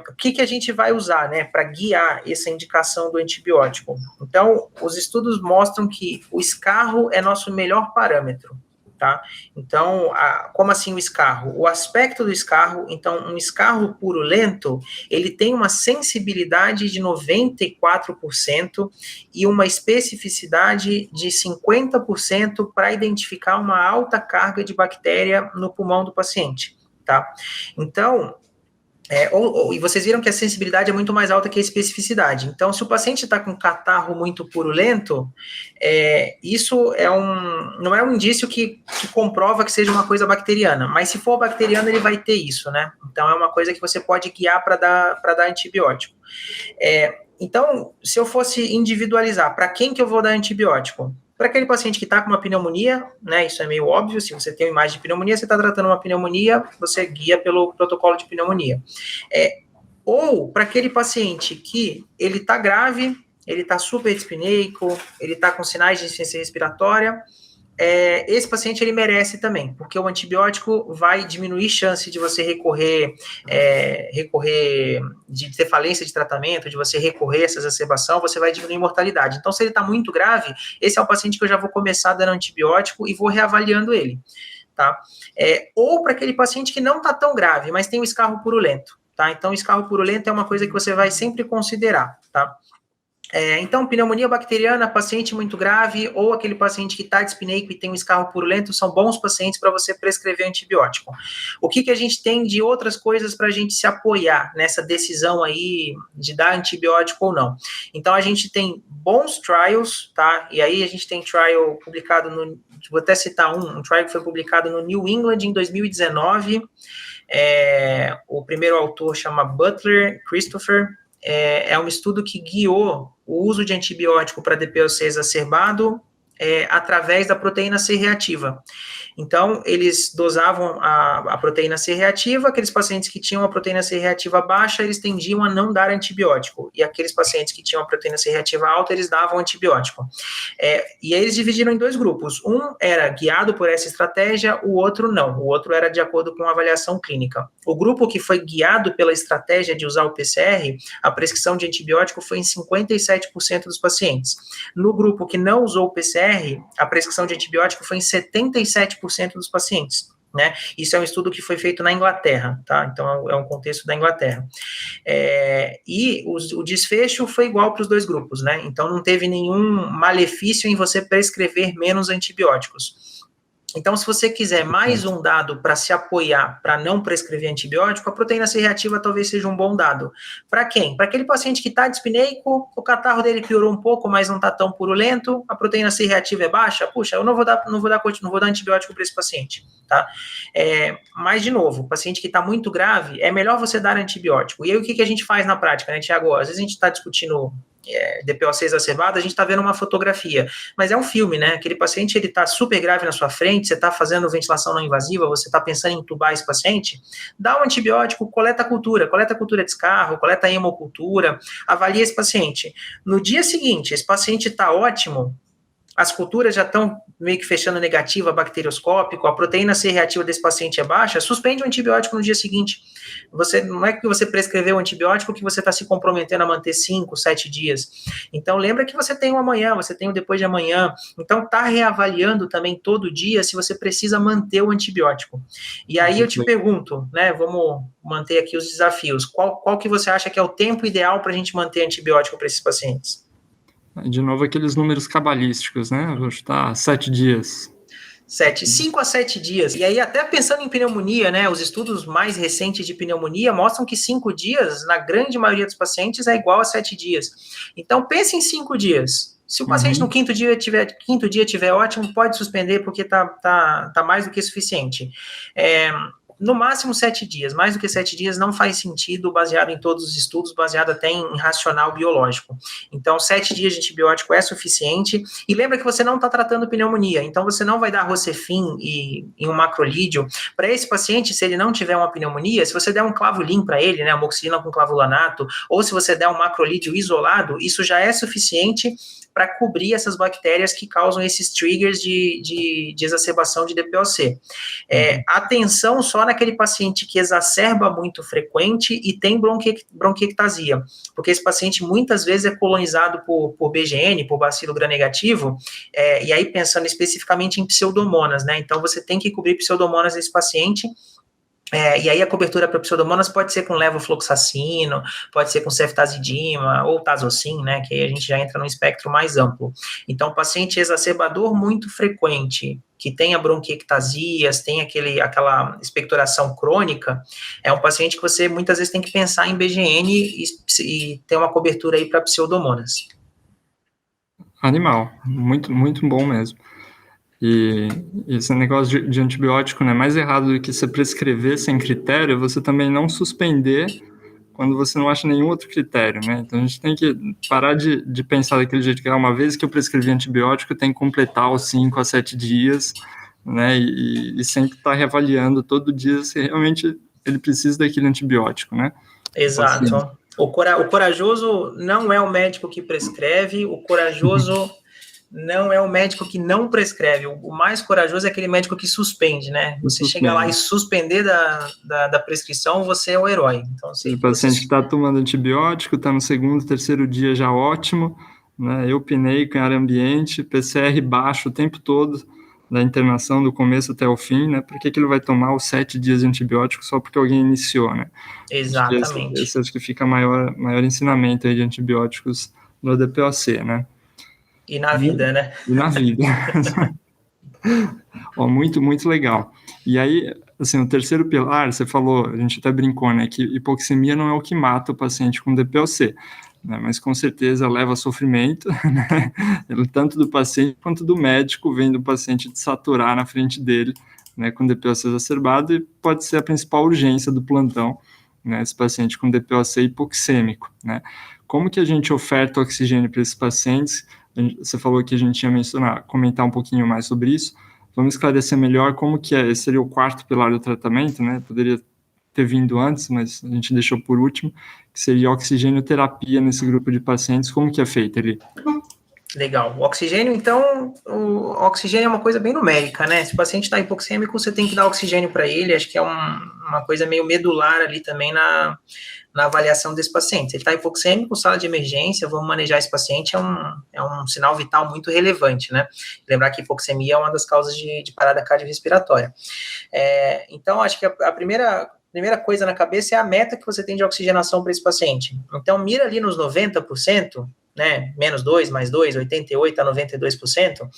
Speaker 3: O que a gente vai usar, né, para guiar essa indicação do antibiótico? Então, os estudos mostram que o escarro é nosso melhor parâmetro, tá? Então, como assim o escarro? O aspecto do escarro, então, um escarro purulento, ele tem uma sensibilidade de 94% e uma especificidade de 50% para identificar uma alta carga de bactéria no pulmão do paciente, tá? Então, e vocês viram que a sensibilidade é muito mais alta que a especificidade. Então, se o paciente está com catarro muito purulento, isso não é um indício que comprova que seja uma coisa bacteriana, mas se for bacteriana, ele vai ter isso, né? Então, é uma coisa que você pode guiar para dar antibiótico. Então, se eu fosse individualizar, para quem que eu vou dar antibiótico? Para aquele paciente que está com uma pneumonia, né, isso é meio óbvio, se você tem uma imagem de pneumonia, você está tratando uma pneumonia, você guia pelo protocolo de pneumonia. Ou para aquele paciente que ele está grave, ele está super dispneico, ele está com sinais de insuficiência respiratória, esse paciente ele merece também, porque o antibiótico vai diminuir chance de você recorrer, de ter falência de tratamento, de você recorrer a essa exacerbação, você vai diminuir a mortalidade. Então, se ele está muito grave, esse é o paciente que eu já vou começar dando antibiótico e vou reavaliando ele, tá? Ou para aquele paciente que não está tão grave, mas tem um escarro purulento, tá? Então, o escarro purulento é uma coisa que você vai sempre considerar, tá? Então, pneumonia bacteriana, paciente muito grave, ou aquele paciente que está dispneico e tem um escarro purulento, são bons pacientes para você prescrever antibiótico. O que a gente tem de outras coisas para a gente se apoiar nessa decisão aí de dar antibiótico ou não? Então, a gente tem bons trials, tá? E aí a gente tem trial publicado vou até citar um trial que foi publicado no New England em 2019. O primeiro autor chama Butler Christopher. É um estudo que guiou o uso de antibiótico para DPOC exacerbado através da proteína C reativa. Então, eles dosavam a proteína C reativa, aqueles pacientes que tinham a proteína C reativa baixa, eles tendiam a não dar antibiótico, e aqueles pacientes que tinham a proteína C reativa alta, eles davam antibiótico. E aí eles dividiram em 2 grupos, um era guiado por essa estratégia, o outro não, o outro era de acordo com a avaliação clínica. O grupo que foi guiado pela estratégia de usar o PCR, a prescrição de antibiótico foi em 57% dos pacientes. No grupo que não usou o PCR, a prescrição de antibiótico foi em 77% dos pacientes, né? Isso é um estudo que foi feito na Inglaterra, tá? Então, é um contexto da Inglaterra. E o desfecho foi igual para os 2 grupos, né? Então, não teve nenhum malefício em você prescrever menos antibióticos. Então, se você quiser mais um dado para se apoiar para não prescrever antibiótico, a proteína C reativa talvez seja um bom dado. Para quem? Para aquele paciente que está dispneico, o catarro dele piorou um pouco, mas não está tão purulento, a proteína C reativa é baixa, puxa, eu não vou dar antibiótico para esse paciente, tá? Mas, de novo, o paciente que está muito grave, é melhor você dar antibiótico. E aí, o que a gente faz na prática, né, Tiago? Às vezes a gente está discutindo DPOC exacerbado, a gente está vendo uma fotografia, mas é um filme, né? Aquele paciente, ele está super grave na sua frente, você está fazendo ventilação não invasiva, você está pensando em entubar esse paciente, dá um antibiótico, coleta cultura de escarro, coleta hemocultura, avalia esse paciente. No dia seguinte, esse paciente está ótimo, as culturas já estão meio que fechando negativa, bacterioscópico, a proteína C reativa desse paciente é baixa, suspende o antibiótico no dia seguinte. Não é que você prescreveu o antibiótico que você está se comprometendo a manter 5, 7 dias. Então, lembra que você tem o amanhã, você tem o depois de amanhã. Então, está reavaliando também todo dia se você precisa manter o antibiótico. E aí eu te pergunto, né, vamos manter aqui os desafios. Qual que você acha que é o tempo ideal para a gente manter antibiótico para esses pacientes?
Speaker 2: De novo, aqueles números cabalísticos, né? Vou chutar 7 dias.
Speaker 3: 5 a 7 dias. E aí, até pensando em pneumonia, né? Os estudos mais recentes de pneumonia mostram que 5 dias, na grande maioria dos pacientes, é igual a 7 dias. Então, pense em 5 dias. Se o paciente no quinto dia tiver ótimo, pode suspender, porque tá mais do que suficiente. No máximo 7 dias, mais do que 7 dias não faz sentido, baseado em todos os estudos, baseado até em racional biológico. Então, 7 dias de antibiótico é suficiente, e lembra que você não está tratando pneumonia, então você não vai dar Rocefin e um macrolídeo. Para esse paciente, se ele não tiver uma pneumonia, se você der um clavulin para ele, né, amoxicilina com clavulanato, ou se você der um macrolídeo isolado, isso já é suficiente para cobrir essas bactérias que causam esses triggers de exacerbação de DPOC. Atenção só naquele paciente que exacerba muito frequente e tem bronquiectasia, porque esse paciente muitas vezes é colonizado por BGN, por bacilo gram-negativo, e aí pensando especificamente em pseudomonas, né? Então você tem que cobrir pseudomonas nesse paciente. E aí a cobertura para pseudomonas pode ser com levofloxacino, pode ser com ceftazidima ou tazocin, né, que aí a gente já entra num espectro mais amplo. Então, paciente exacerbador muito frequente, que tenha bronquiectasias, tem aquela expectoração crônica, é um paciente que você muitas vezes tem que pensar em BGN e ter uma cobertura aí para pseudomonas.
Speaker 2: Animal, muito, muito bom mesmo. E esse negócio de antibiótico, né, mais errado do que você prescrever sem critério, você também não suspender quando você não acha nenhum outro critério, né? Então a gente tem que parar de pensar daquele jeito que uma vez que eu prescrevi antibiótico, eu tenho que completar os 5 a 7 dias, né? E sempre estar reavaliando todo dia se realmente ele precisa daquele antibiótico, né?
Speaker 3: Exato. O corajoso não é o médico que prescreve, o corajoso não é o médico que não prescreve. O mais corajoso é aquele médico que suspende, né? Você chegar lá e suspender da prescrição, você é o herói. Então, assim,
Speaker 2: o paciente que está tomando antibiótico, está no 2º, 3º dia já ótimo, né? Eupneico em área ambiente, PCR baixo o tempo todo, da internação do começo até o fim, né? Por que ele vai tomar os 7 dias de antibiótico só porque alguém iniciou, né?
Speaker 3: Exatamente.
Speaker 2: Esse acho que fica maior ensinamento aí de antibióticos no DPOC, né?
Speaker 3: E na vida, né?
Speaker 2: E na vida. Muito, muito legal. E aí, assim, o terceiro pilar, você falou, a gente até brincou, né, que hipoxemia não é o que mata o paciente com DPOC, né, mas com certeza leva a sofrimento, né, tanto do paciente quanto do médico, vendo o paciente saturar na frente dele, né, com DPOC exacerbado, e pode ser a principal urgência do plantão, né, esse paciente com DPOC hipoxêmico, né. como que a gente oferta oxigênio para esses pacientes? Você falou que a gente ia comentar um pouquinho mais sobre isso. Vamos esclarecer melhor como que esse seria o quarto pilar do tratamento, né? Poderia ter vindo antes, mas a gente deixou por último, que seria a oxigênio-terapia nesse grupo de pacientes. Como que é feito ali?
Speaker 3: Legal. O oxigênio, então, o oxigênio é uma coisa bem numérica, né? Se o paciente está hipoxêmico, você tem que dar oxigênio para ele. Acho que é uma coisa meio medular ali também na avaliação desse paciente. Se ele está hipoxêmico, sala de emergência, vamos manejar esse paciente, é um sinal vital muito relevante, né? Lembrar que hipoxemia é uma das causas de parada cardiorrespiratória. Então, acho que a primeira coisa na cabeça é a meta que você tem de oxigenação para esse paciente. Então, mira ali nos 90%, né, menos 2, mais 2, 88% a 92%,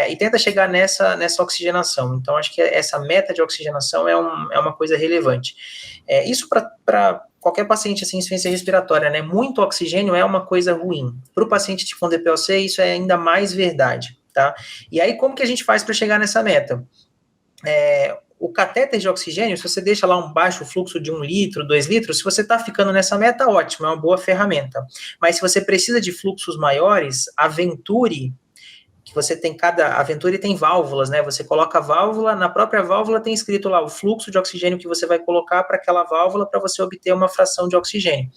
Speaker 3: e tenta chegar nessa oxigenação. Então, acho que essa meta de oxigenação é uma coisa relevante. Isso para qualquer paciente assim, insuficiência respiratória, né, muito oxigênio é uma coisa ruim. Para o paciente com DPOC, isso é ainda mais verdade, tá? E aí, como que a gente faz para chegar nessa meta? O catéter de oxigênio, se você deixa lá um baixo fluxo de 1 litro, 2 litros, se você está ficando nessa meta, ótimo, é uma boa ferramenta. Mas se você precisa de fluxos maiores, a Venturi, que você tem a Venturi tem válvulas, né? Você coloca a válvula, na própria válvula tem escrito lá o fluxo de oxigênio que você vai colocar para aquela válvula para você obter uma fração de oxigênio.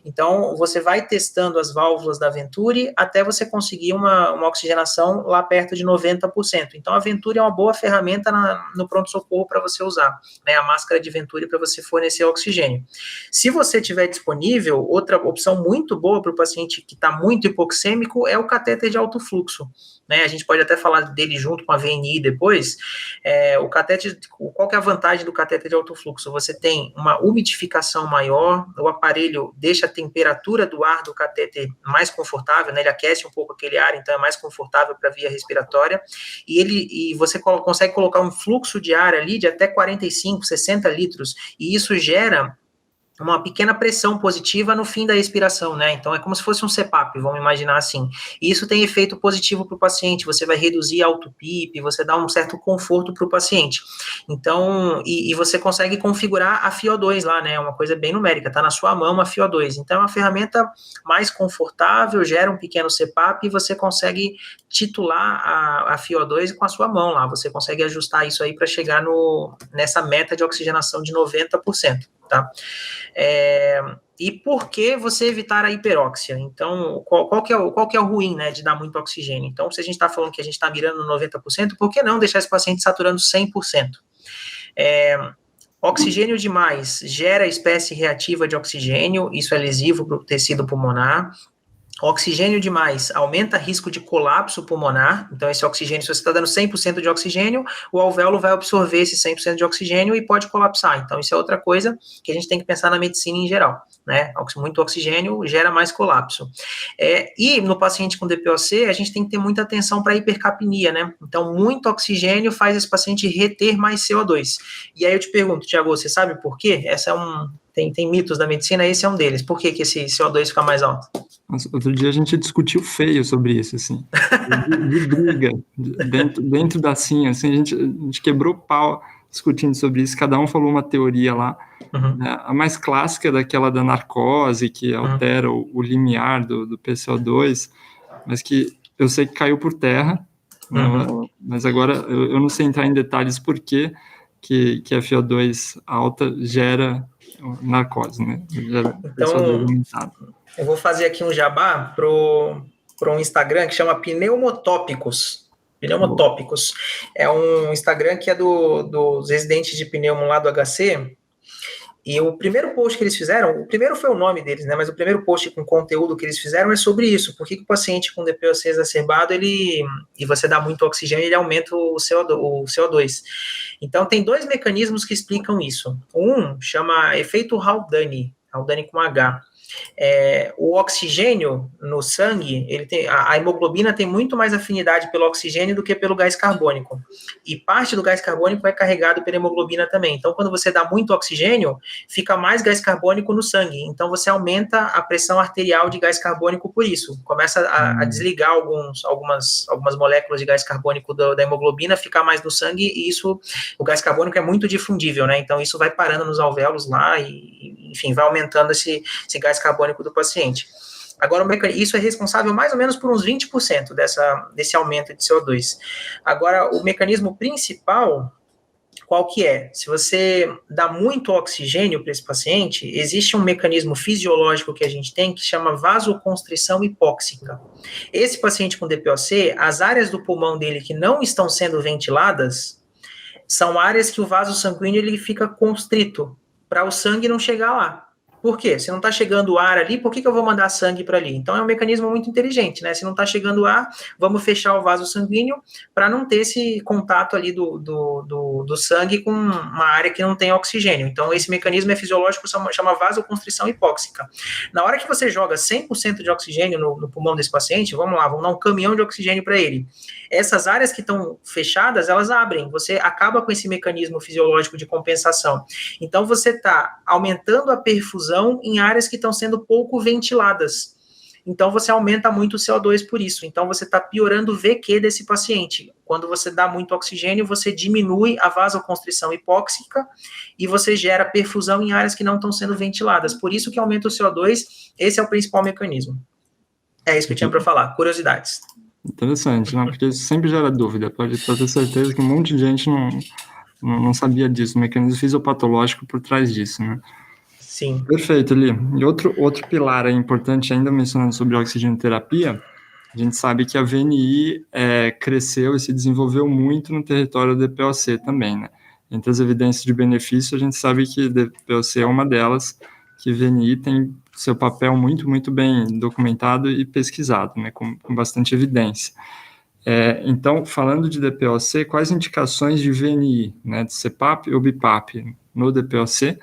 Speaker 3: Então, você vai testando as válvulas da Venturi até você conseguir uma oxigenação lá perto de 90%. Então, a Venturi é uma boa ferramenta no pronto-socorro para você usar, né? A máscara de Venturi para você fornecer oxigênio. Se você tiver disponível, outra opção muito boa para o paciente que está muito hipoxêmico é o catéter de alto fluxo, né? A gente pode até falar dele junto com a VNI depois. O catéter, qual que é a vantagem do catéter de alto fluxo? Você tem uma umidificação maior, o aparelho deixa a temperatura do ar do catéter mais confortável, né? Ele aquece um pouco aquele ar, então é mais confortável para a via respiratória, e você consegue colocar um fluxo de ar ali de até 45, 60 litros, e isso gera uma pequena pressão positiva no fim da expiração, né? Então, é como se fosse um CPAP, vamos imaginar assim. E isso tem efeito positivo para o paciente, você vai reduzir a auto-PIP, você dá um certo conforto para o paciente. Então, e você consegue configurar a FiO2 lá, né? Uma coisa bem numérica, tá na sua mão a FiO2. Então, é uma ferramenta mais confortável, gera um pequeno CPAP e você consegue titular a FiO2 com a sua mão lá. Você consegue ajustar isso aí para chegar nessa meta de oxigenação de 90%. Tá? E por que você evitar a hiperóxia? Então, qual que é o ruim, né, de dar muito oxigênio? Então, se a gente está falando que a gente está mirando no 90%, por que não deixar esse paciente saturando 100%? Oxigênio demais gera espécie reativa de oxigênio, isso é lesivo para o tecido pulmonar. Oxigênio demais aumenta risco de colapso pulmonar, então esse oxigênio, se você está dando 100% de oxigênio, o alvéolo vai absorver esse 100% de oxigênio e pode colapsar, então isso é outra coisa que a gente tem que pensar na medicina em geral, né, muito oxigênio gera mais colapso. E no paciente com DPOC, a gente tem que ter muita atenção para a hipercapnia, né, então muito oxigênio faz esse paciente reter mais CO2, e aí eu te pergunto, Tiago, você sabe por quê? Tem mitos da medicina, esse é um deles. Por que esse CO2 fica mais alto?
Speaker 2: Nossa, outro dia a gente discutiu feio sobre isso, assim, de briga, dentro da CIN, assim, a gente quebrou pau discutindo sobre isso, cada um falou uma teoria lá, né? A mais clássica é daquela da narcose, que altera o limiar do PCO2, mas que eu sei que caiu por terra, né? Mas agora eu não sei entrar em detalhes por que a FiO2 alta gera narcose, né? Gera
Speaker 3: então, eu vou fazer aqui um jabá para um Instagram que chama Pneumotópicos. Pneumotópicos. É um Instagram que é dos residentes de pneumo lá do HC. E o primeiro post que eles fizeram, o primeiro foi o nome deles, né? Mas o primeiro post com conteúdo que eles fizeram é sobre isso. Por que o paciente com DPOC exacerbado, e você dá muito oxigênio, ele aumenta o CO2. Então, tem 2 mecanismos que explicam isso. Um chama efeito Haldane com H. O oxigênio no sangue, a hemoglobina tem muito mais afinidade pelo oxigênio do que pelo gás carbônico, e parte do gás carbônico é carregado pela hemoglobina também. Então, quando você dá muito oxigênio, fica mais gás carbônico no sangue, então você aumenta a pressão arterial de gás carbônico por isso, começa a desligar algumas moléculas de gás carbônico da hemoglobina, ficar mais no sangue, e isso, o gás carbônico é muito difundível, né? Então isso vai parando nos alvéolos lá, e enfim, vai aumentando esse gás carbônico do paciente. Agora, isso é responsável mais ou menos por uns 20% desse aumento de CO2. Agora, o mecanismo principal, qual que é? Se você dá muito oxigênio para esse paciente, existe um mecanismo fisiológico que a gente tem que chama vasoconstrição hipóxica. Esse paciente com DPOC, as áreas do pulmão dele que não estão sendo ventiladas são áreas que o vaso sanguíneo ele fica constrito para o sangue não chegar lá. Por quê? Se não está chegando ar ali, por que eu vou mandar sangue para ali? Então é um mecanismo muito inteligente, né? Se não está chegando ar, vamos fechar o vaso sanguíneo para não ter esse contato ali do sangue com uma área que não tem oxigênio. Então esse mecanismo é fisiológico, chama vasoconstrição hipóxica. Na hora que você joga 100% de oxigênio no pulmão desse paciente, vamos lá, vamos dar um caminhão de oxigênio para ele. Essas áreas que estão fechadas, elas abrem. Você acaba com esse mecanismo fisiológico de compensação. Então você está aumentando a perfusão em áreas que estão sendo pouco ventiladas. Então, você aumenta muito o CO2 por isso. Então, você está piorando o VQ desse paciente. Quando você dá muito oxigênio, você diminui a vasoconstrição hipóxica e você gera perfusão em áreas que não estão sendo ventiladas. Por isso que aumenta o CO2. Esse é o principal mecanismo. É isso que eu tinha para falar. Curiosidades.
Speaker 2: Interessante, né? Porque isso sempre gera dúvida. Pode ter certeza que um monte de gente não sabia disso. O mecanismo fisiopatológico por trás disso, né?
Speaker 3: Sim.
Speaker 2: Perfeito, Li. E outro pilar importante, ainda mencionando sobre a oxigenoterapia, a gente sabe que a VNI cresceu e se desenvolveu muito no território do DPOC também, né? Entre as evidências de benefício, a gente sabe que DPOC é uma delas, que VNI tem seu papel muito, muito bem documentado e pesquisado, né? Com bastante evidência. Então, falando de DPOC, quais indicações de VNI, né? De CPAP ou BIPAP no DPOC,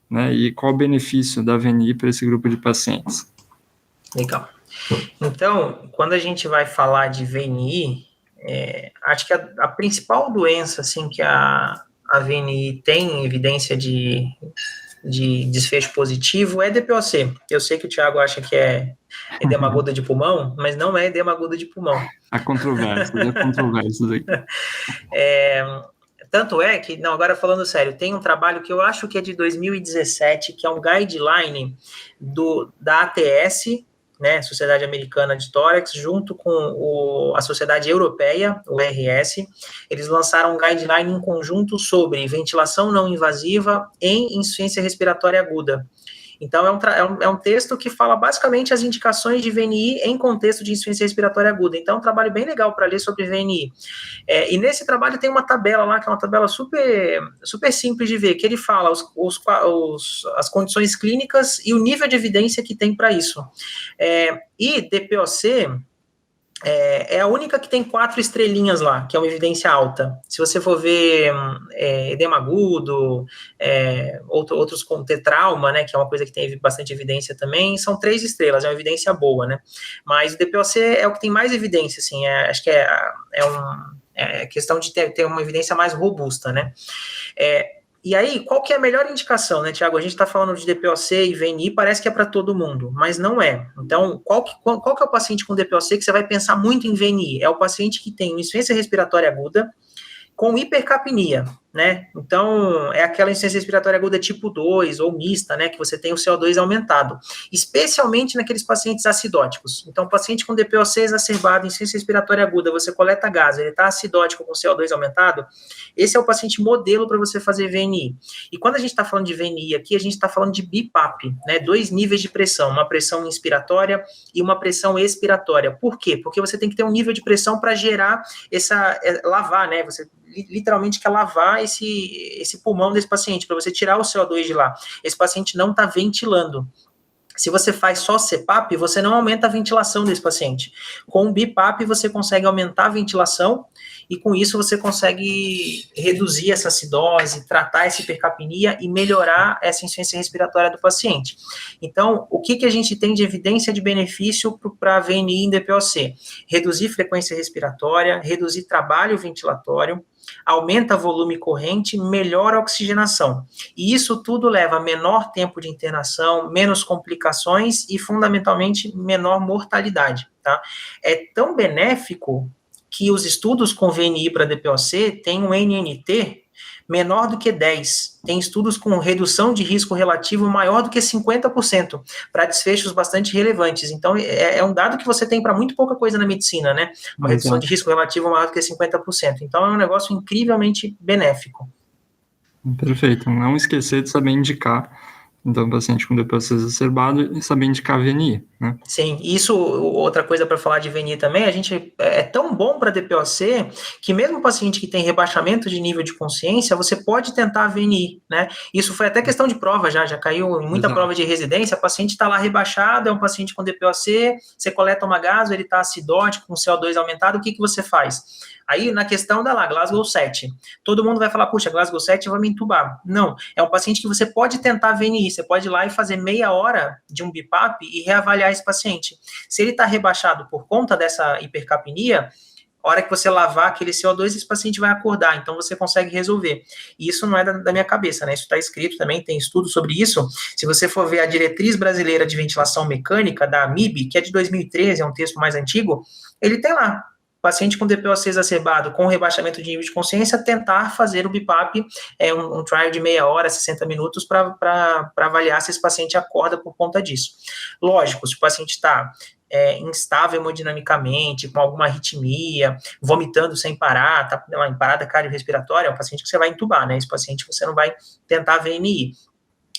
Speaker 2: né, e qual o benefício da VNI para esse grupo de pacientes?
Speaker 3: Legal. Então, quando a gente vai falar de VNI, acho que a principal doença assim, que a VNI tem evidência de desfecho positivo é DPOC. Eu sei que o Thiago acha que é edema agudo de pulmão, mas não é edema agudo de pulmão.
Speaker 2: Há controvérsias aqui.
Speaker 3: Tanto é que, não, agora falando sério, tem um trabalho que eu acho que é de 2017, que é um guideline da ATS, né, Sociedade Americana de Tórax, junto com a Sociedade Europeia, o RS, eles lançaram um guideline em conjunto sobre ventilação não invasiva em insuficiência respiratória aguda. Então, é um texto que fala basicamente as indicações de VNI em contexto de insuficiência respiratória aguda. Então, é um trabalho bem legal para ler sobre VNI. E nesse trabalho tem uma tabela lá, que é uma tabela super, super simples de ver, que ele fala as condições clínicas e o nível de evidência que tem para isso. E DPOC é a única que tem 4 estrelinhas lá, que é uma evidência alta. Se você for ver edema agudo, outros com tetrauma, né, que é uma coisa que tem bastante evidência também, são 3 estrelas, é uma evidência boa, né? Mas o DPOC é o que tem mais evidência, assim, acho que é questão de ter uma evidência mais robusta, né? E aí, qual que é a melhor indicação, né, Thiago? A gente está falando de DPOC e VNI, parece que é para todo mundo, mas não é. Então, qual que é o paciente com DPOC que você vai pensar muito em VNI? É o paciente que tem insuficiência respiratória aguda com hipercapnia, né? Então, é aquela insuficiência respiratória aguda tipo 2 ou mista, né? Que você tem o CO2 aumentado, especialmente naqueles pacientes acidóticos. Então, paciente com DPOC exacerbado, insuficiência respiratória aguda, você coleta gás, ele está acidótico com CO2 aumentado, esse é o paciente modelo para você fazer VNI. E quando a gente está falando de VNI aqui, a gente está falando de BIPAP, né? 2 níveis de pressão, uma pressão inspiratória e uma pressão expiratória. Por quê? Porque você tem que ter um nível de pressão para gerar lavar, né? Você literalmente quer lavar esse pulmão desse paciente, para você tirar o CO2 de lá. Esse paciente não está ventilando. Se você faz só CPAP, você não aumenta a ventilação desse paciente. Com o BIPAP, você consegue aumentar a ventilação e com isso você consegue reduzir essa acidose, tratar essa hipercapnia e melhorar essa insuficiência respiratória do paciente. Então, o que a gente tem de evidência de benefício para a VNI em DPOC? Reduzir frequência respiratória, reduzir trabalho ventilatório, aumenta volume corrente, melhora a oxigenação. E isso tudo leva a menor tempo de internação, menos complicações e, fundamentalmente, menor mortalidade, tá? É tão benéfico que os estudos com VNI para DPOC têm um NNT menor do que 10. Tem estudos com redução de risco relativo maior do que 50%, para desfechos bastante relevantes. Então, é um dado que você tem para muito pouca coisa na medicina, né? Uma redução de risco relativo maior do que 50%. Então, é um negócio incrivelmente benéfico.
Speaker 2: Perfeito. Não esquecer de saber indicar, então, paciente com DPOC exacerbado, e saber indicar VNI, né?
Speaker 3: Sim, isso, outra coisa para falar de VNI também, a gente é tão bom para DPOC que mesmo o paciente que tem rebaixamento de nível de consciência, você pode tentar VNI, né? Isso foi até questão de prova já caiu em muita prova de residência, o paciente está lá rebaixado, é um paciente com DPOC, você coleta uma gaso, ele está acidótico, com CO2 aumentado, o que você faz? Aí, na questão da lá, Glasgow 7, todo mundo vai falar, puxa, Glasgow 7 vai me entubar. Não, é um paciente que você pode tentar VNI, você pode ir lá e fazer meia hora de um BIPAP e reavaliar esse paciente. Se ele está rebaixado por conta dessa hipercapnia, a hora que você lavar aquele CO2, esse paciente vai acordar, então você consegue resolver. E isso não é da minha cabeça, né? Isso está escrito também, tem estudo sobre isso. Se você for ver a Diretriz Brasileira de Ventilação Mecânica, da AMIB, que é de 2013, é um texto mais antigo, ele tem lá, paciente com DPOC exacerbado, com rebaixamento de nível de consciência, tentar fazer o BIPAP, um trial de meia hora, 60 minutos, para avaliar se esse paciente acorda por conta disso. Lógico, se o paciente está instável hemodinamicamente, com alguma arritmia, vomitando sem parar, está em parada cardiorrespiratória, é um paciente que você vai entubar, né? Esse paciente você não vai tentar VNI.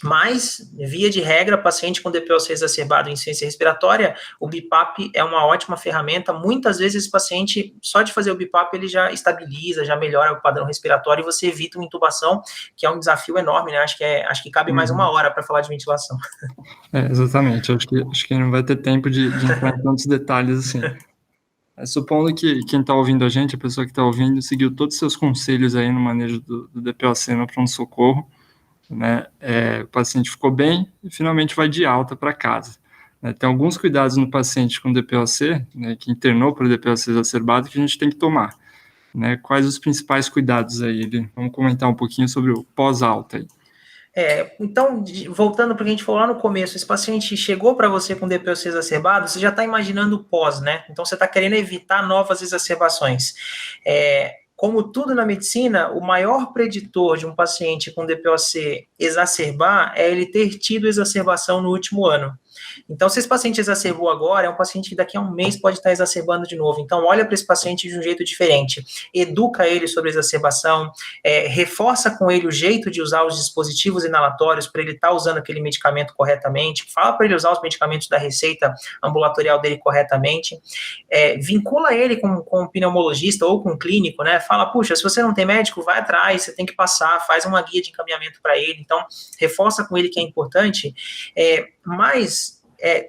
Speaker 3: Mas, via de regra, paciente com DPOC exacerbado em insuficiência respiratória, o BIPAP é uma ótima ferramenta. Muitas vezes esse paciente, só de fazer o BIPAP, ele já estabiliza, já melhora o padrão respiratório e você evita uma intubação, que é um desafio enorme, né? Acho que cabe mais uma hora para falar de ventilação.
Speaker 2: Exatamente. Acho que não vai ter tempo de entrar em tantos detalhes assim. Supondo que quem está ouvindo a gente, a pessoa que está ouvindo, seguiu todos os seus conselhos aí no manejo do DPOC no pronto-socorro, né, o paciente ficou bem e finalmente vai de alta para casa. Né, tem alguns cuidados no paciente com DPOC, né, que internou para DPOC exacerbado, que a gente tem que tomar. Né, quais os principais cuidados aí? Vamos comentar um pouquinho sobre o pós-alta aí.
Speaker 3: Então, voltando para o que a gente falou lá no começo, esse paciente chegou para você com DPOC exacerbado, você já está imaginando o pós, né? Então, você está querendo evitar novas exacerbações. Como tudo na medicina, o maior preditor de um paciente com DPOC exacerbar é ele ter tido exacerbação no último ano. Então, se esse paciente exacerbou agora, é um paciente que daqui a um mês pode estar exacerbando de novo. Então, olha para esse paciente de um jeito diferente. Educa ele sobre a exacerbação, reforça com ele o jeito de usar os dispositivos inalatórios para ele estar usando aquele medicamento corretamente, fala para ele usar os medicamentos da receita ambulatorial dele corretamente, vincula ele com um pneumologista ou com um clínico, né? Fala, puxa, se você não tem médico, vai atrás, você tem que passar, faz uma guia de encaminhamento para ele. Então, reforça com ele que é importante, mas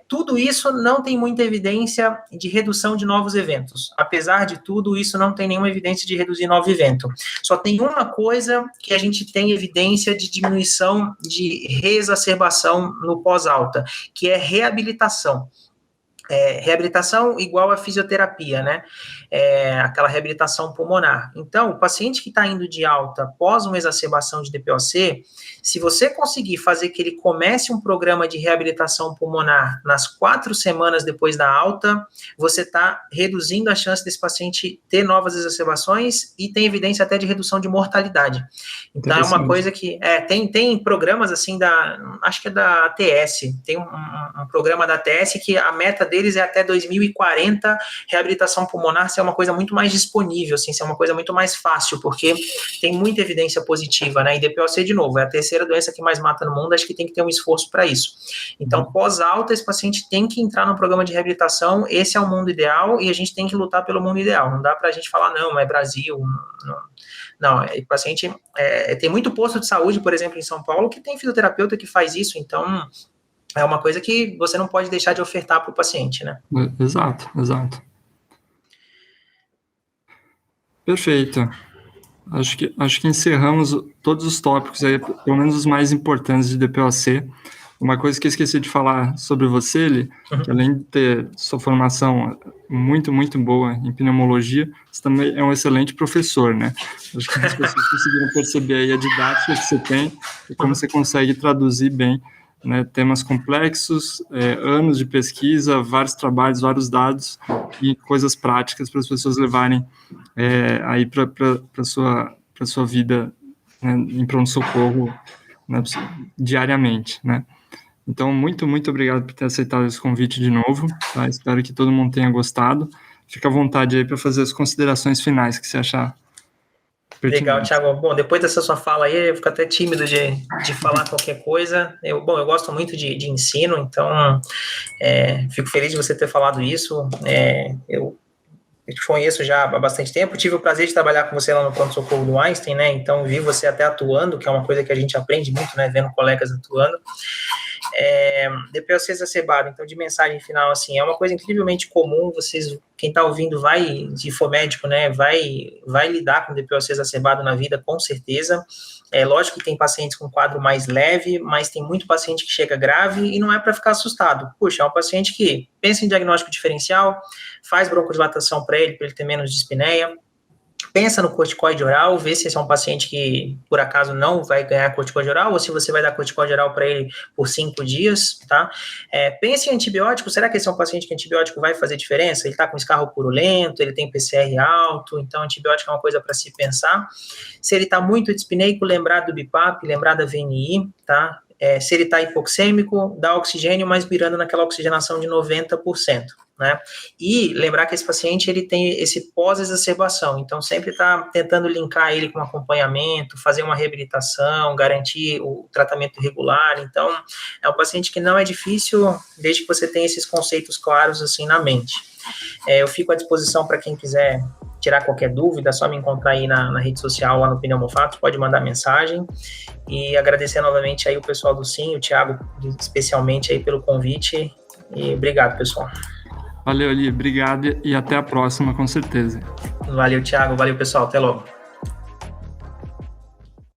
Speaker 3: tudo isso não tem muita evidência de redução de novos eventos. Apesar de tudo, isso não tem nenhuma evidência de reduzir novo evento. Só tem uma coisa que a gente tem evidência de diminuição de reexacerbação no pós-alta, que é reabilitação. Reabilitação igual a fisioterapia, né? Aquela reabilitação pulmonar. Então, o paciente que está indo de alta após uma exacerbação de DPOC, se você conseguir fazer que ele comece um programa de reabilitação pulmonar nas 4 semanas depois da alta, você está reduzindo a chance desse paciente ter novas exacerbações e tem evidência até de redução de mortalidade. Então, é uma coisa que... tem programas assim acho que é da ATS, tem um programa da ATS que a meta deles é até 2040 reabilitação pulmonar ser uma coisa muito mais disponível, assim, ser uma coisa muito mais fácil, porque tem muita evidência positiva, né? E DPOC, de novo, é a terceira doença que mais mata no mundo, acho que tem que ter um esforço para isso. Então, pós-alta, esse paciente tem que entrar no programa de reabilitação, esse é o mundo ideal, e a gente tem que lutar pelo mundo ideal. Não dá para a gente falar, não, é Brasil, não, o paciente... tem muito posto de saúde, por exemplo, em São Paulo, que tem fisioterapeuta que faz isso, então... é uma coisa que você não pode deixar de ofertar para o paciente, né?
Speaker 2: Exato. Perfeito. Acho que encerramos todos os tópicos aí, pelo menos os mais importantes de DPOC. Uma coisa que eu esqueci de falar sobre você, Eli, que além de ter sua formação muito, muito boa em pneumologia, você também é um excelente professor, né? Acho que as pessoas conseguiram perceber aí a didática que você tem e como você consegue traduzir bem, né, temas complexos, anos de pesquisa, vários trabalhos, vários dados e coisas práticas para as pessoas levarem aí para a sua vida né, em pronto-socorro, né, diariamente, né? Então, muito obrigado por ter aceitado esse convite de novo, tá? Espero que todo mundo tenha gostado. Fica à vontade aí para fazer as considerações finais que você achar pertinente.
Speaker 3: Legal, Thiago. Bom, depois dessa sua fala aí, eu fico até tímido de falar qualquer coisa. Eu gosto muito de ensino, então fico feliz de você ter falado isso. Eu te conheço já há bastante tempo, tive o prazer de trabalhar com você lá no pronto-socorro do Einstein, né? Então, vi você até atuando, que é uma coisa que a gente aprende muito, né? Vendo colegas atuando. DPOC exacerbado, então de mensagem final, assim, é uma coisa incrivelmente comum, quem está ouvindo se for médico, né, vai lidar com DPOC exacerbado na vida, com certeza. Lógico que tem pacientes com quadro mais leve, mas tem muito paciente que chega grave e não é para ficar assustado. Puxa, é um paciente que pensa em diagnóstico diferencial, faz broncodilatação para ele ter menos dispneia, pensa no corticoide oral, vê se esse é um paciente que, por acaso, não vai ganhar corticoide oral, ou se você vai dar corticoide oral para ele por 5 dias, tá? Pense em antibiótico, será que esse é um paciente que antibiótico vai fazer diferença? Ele está com escarro purulento, ele tem PCR alto, então antibiótico é uma coisa para se pensar. Se ele está muito dispneico, lembrar do BIPAP, lembrar da VNI, tá? Se ele está hipoxêmico, dá oxigênio, mas mirando naquela oxigenação de 90%. Né? E lembrar que esse paciente ele tem esse pós-exacerbação, então sempre está tentando linkar ele com acompanhamento, fazer uma reabilitação, garantir o tratamento regular. Então é um paciente que não é difícil, desde que você tenha esses conceitos claros assim na mente. Eu fico à disposição para quem quiser tirar qualquer dúvida, é só me encontrar aí na rede social, lá no Pneumofatos, pode mandar mensagem. E agradecer novamente aí o pessoal do SIM, o Thiago especialmente aí pelo convite, e obrigado, pessoal.
Speaker 2: Valeu, Ali, obrigado e até a próxima, com certeza.
Speaker 3: Valeu, Thiago, valeu, pessoal, até logo.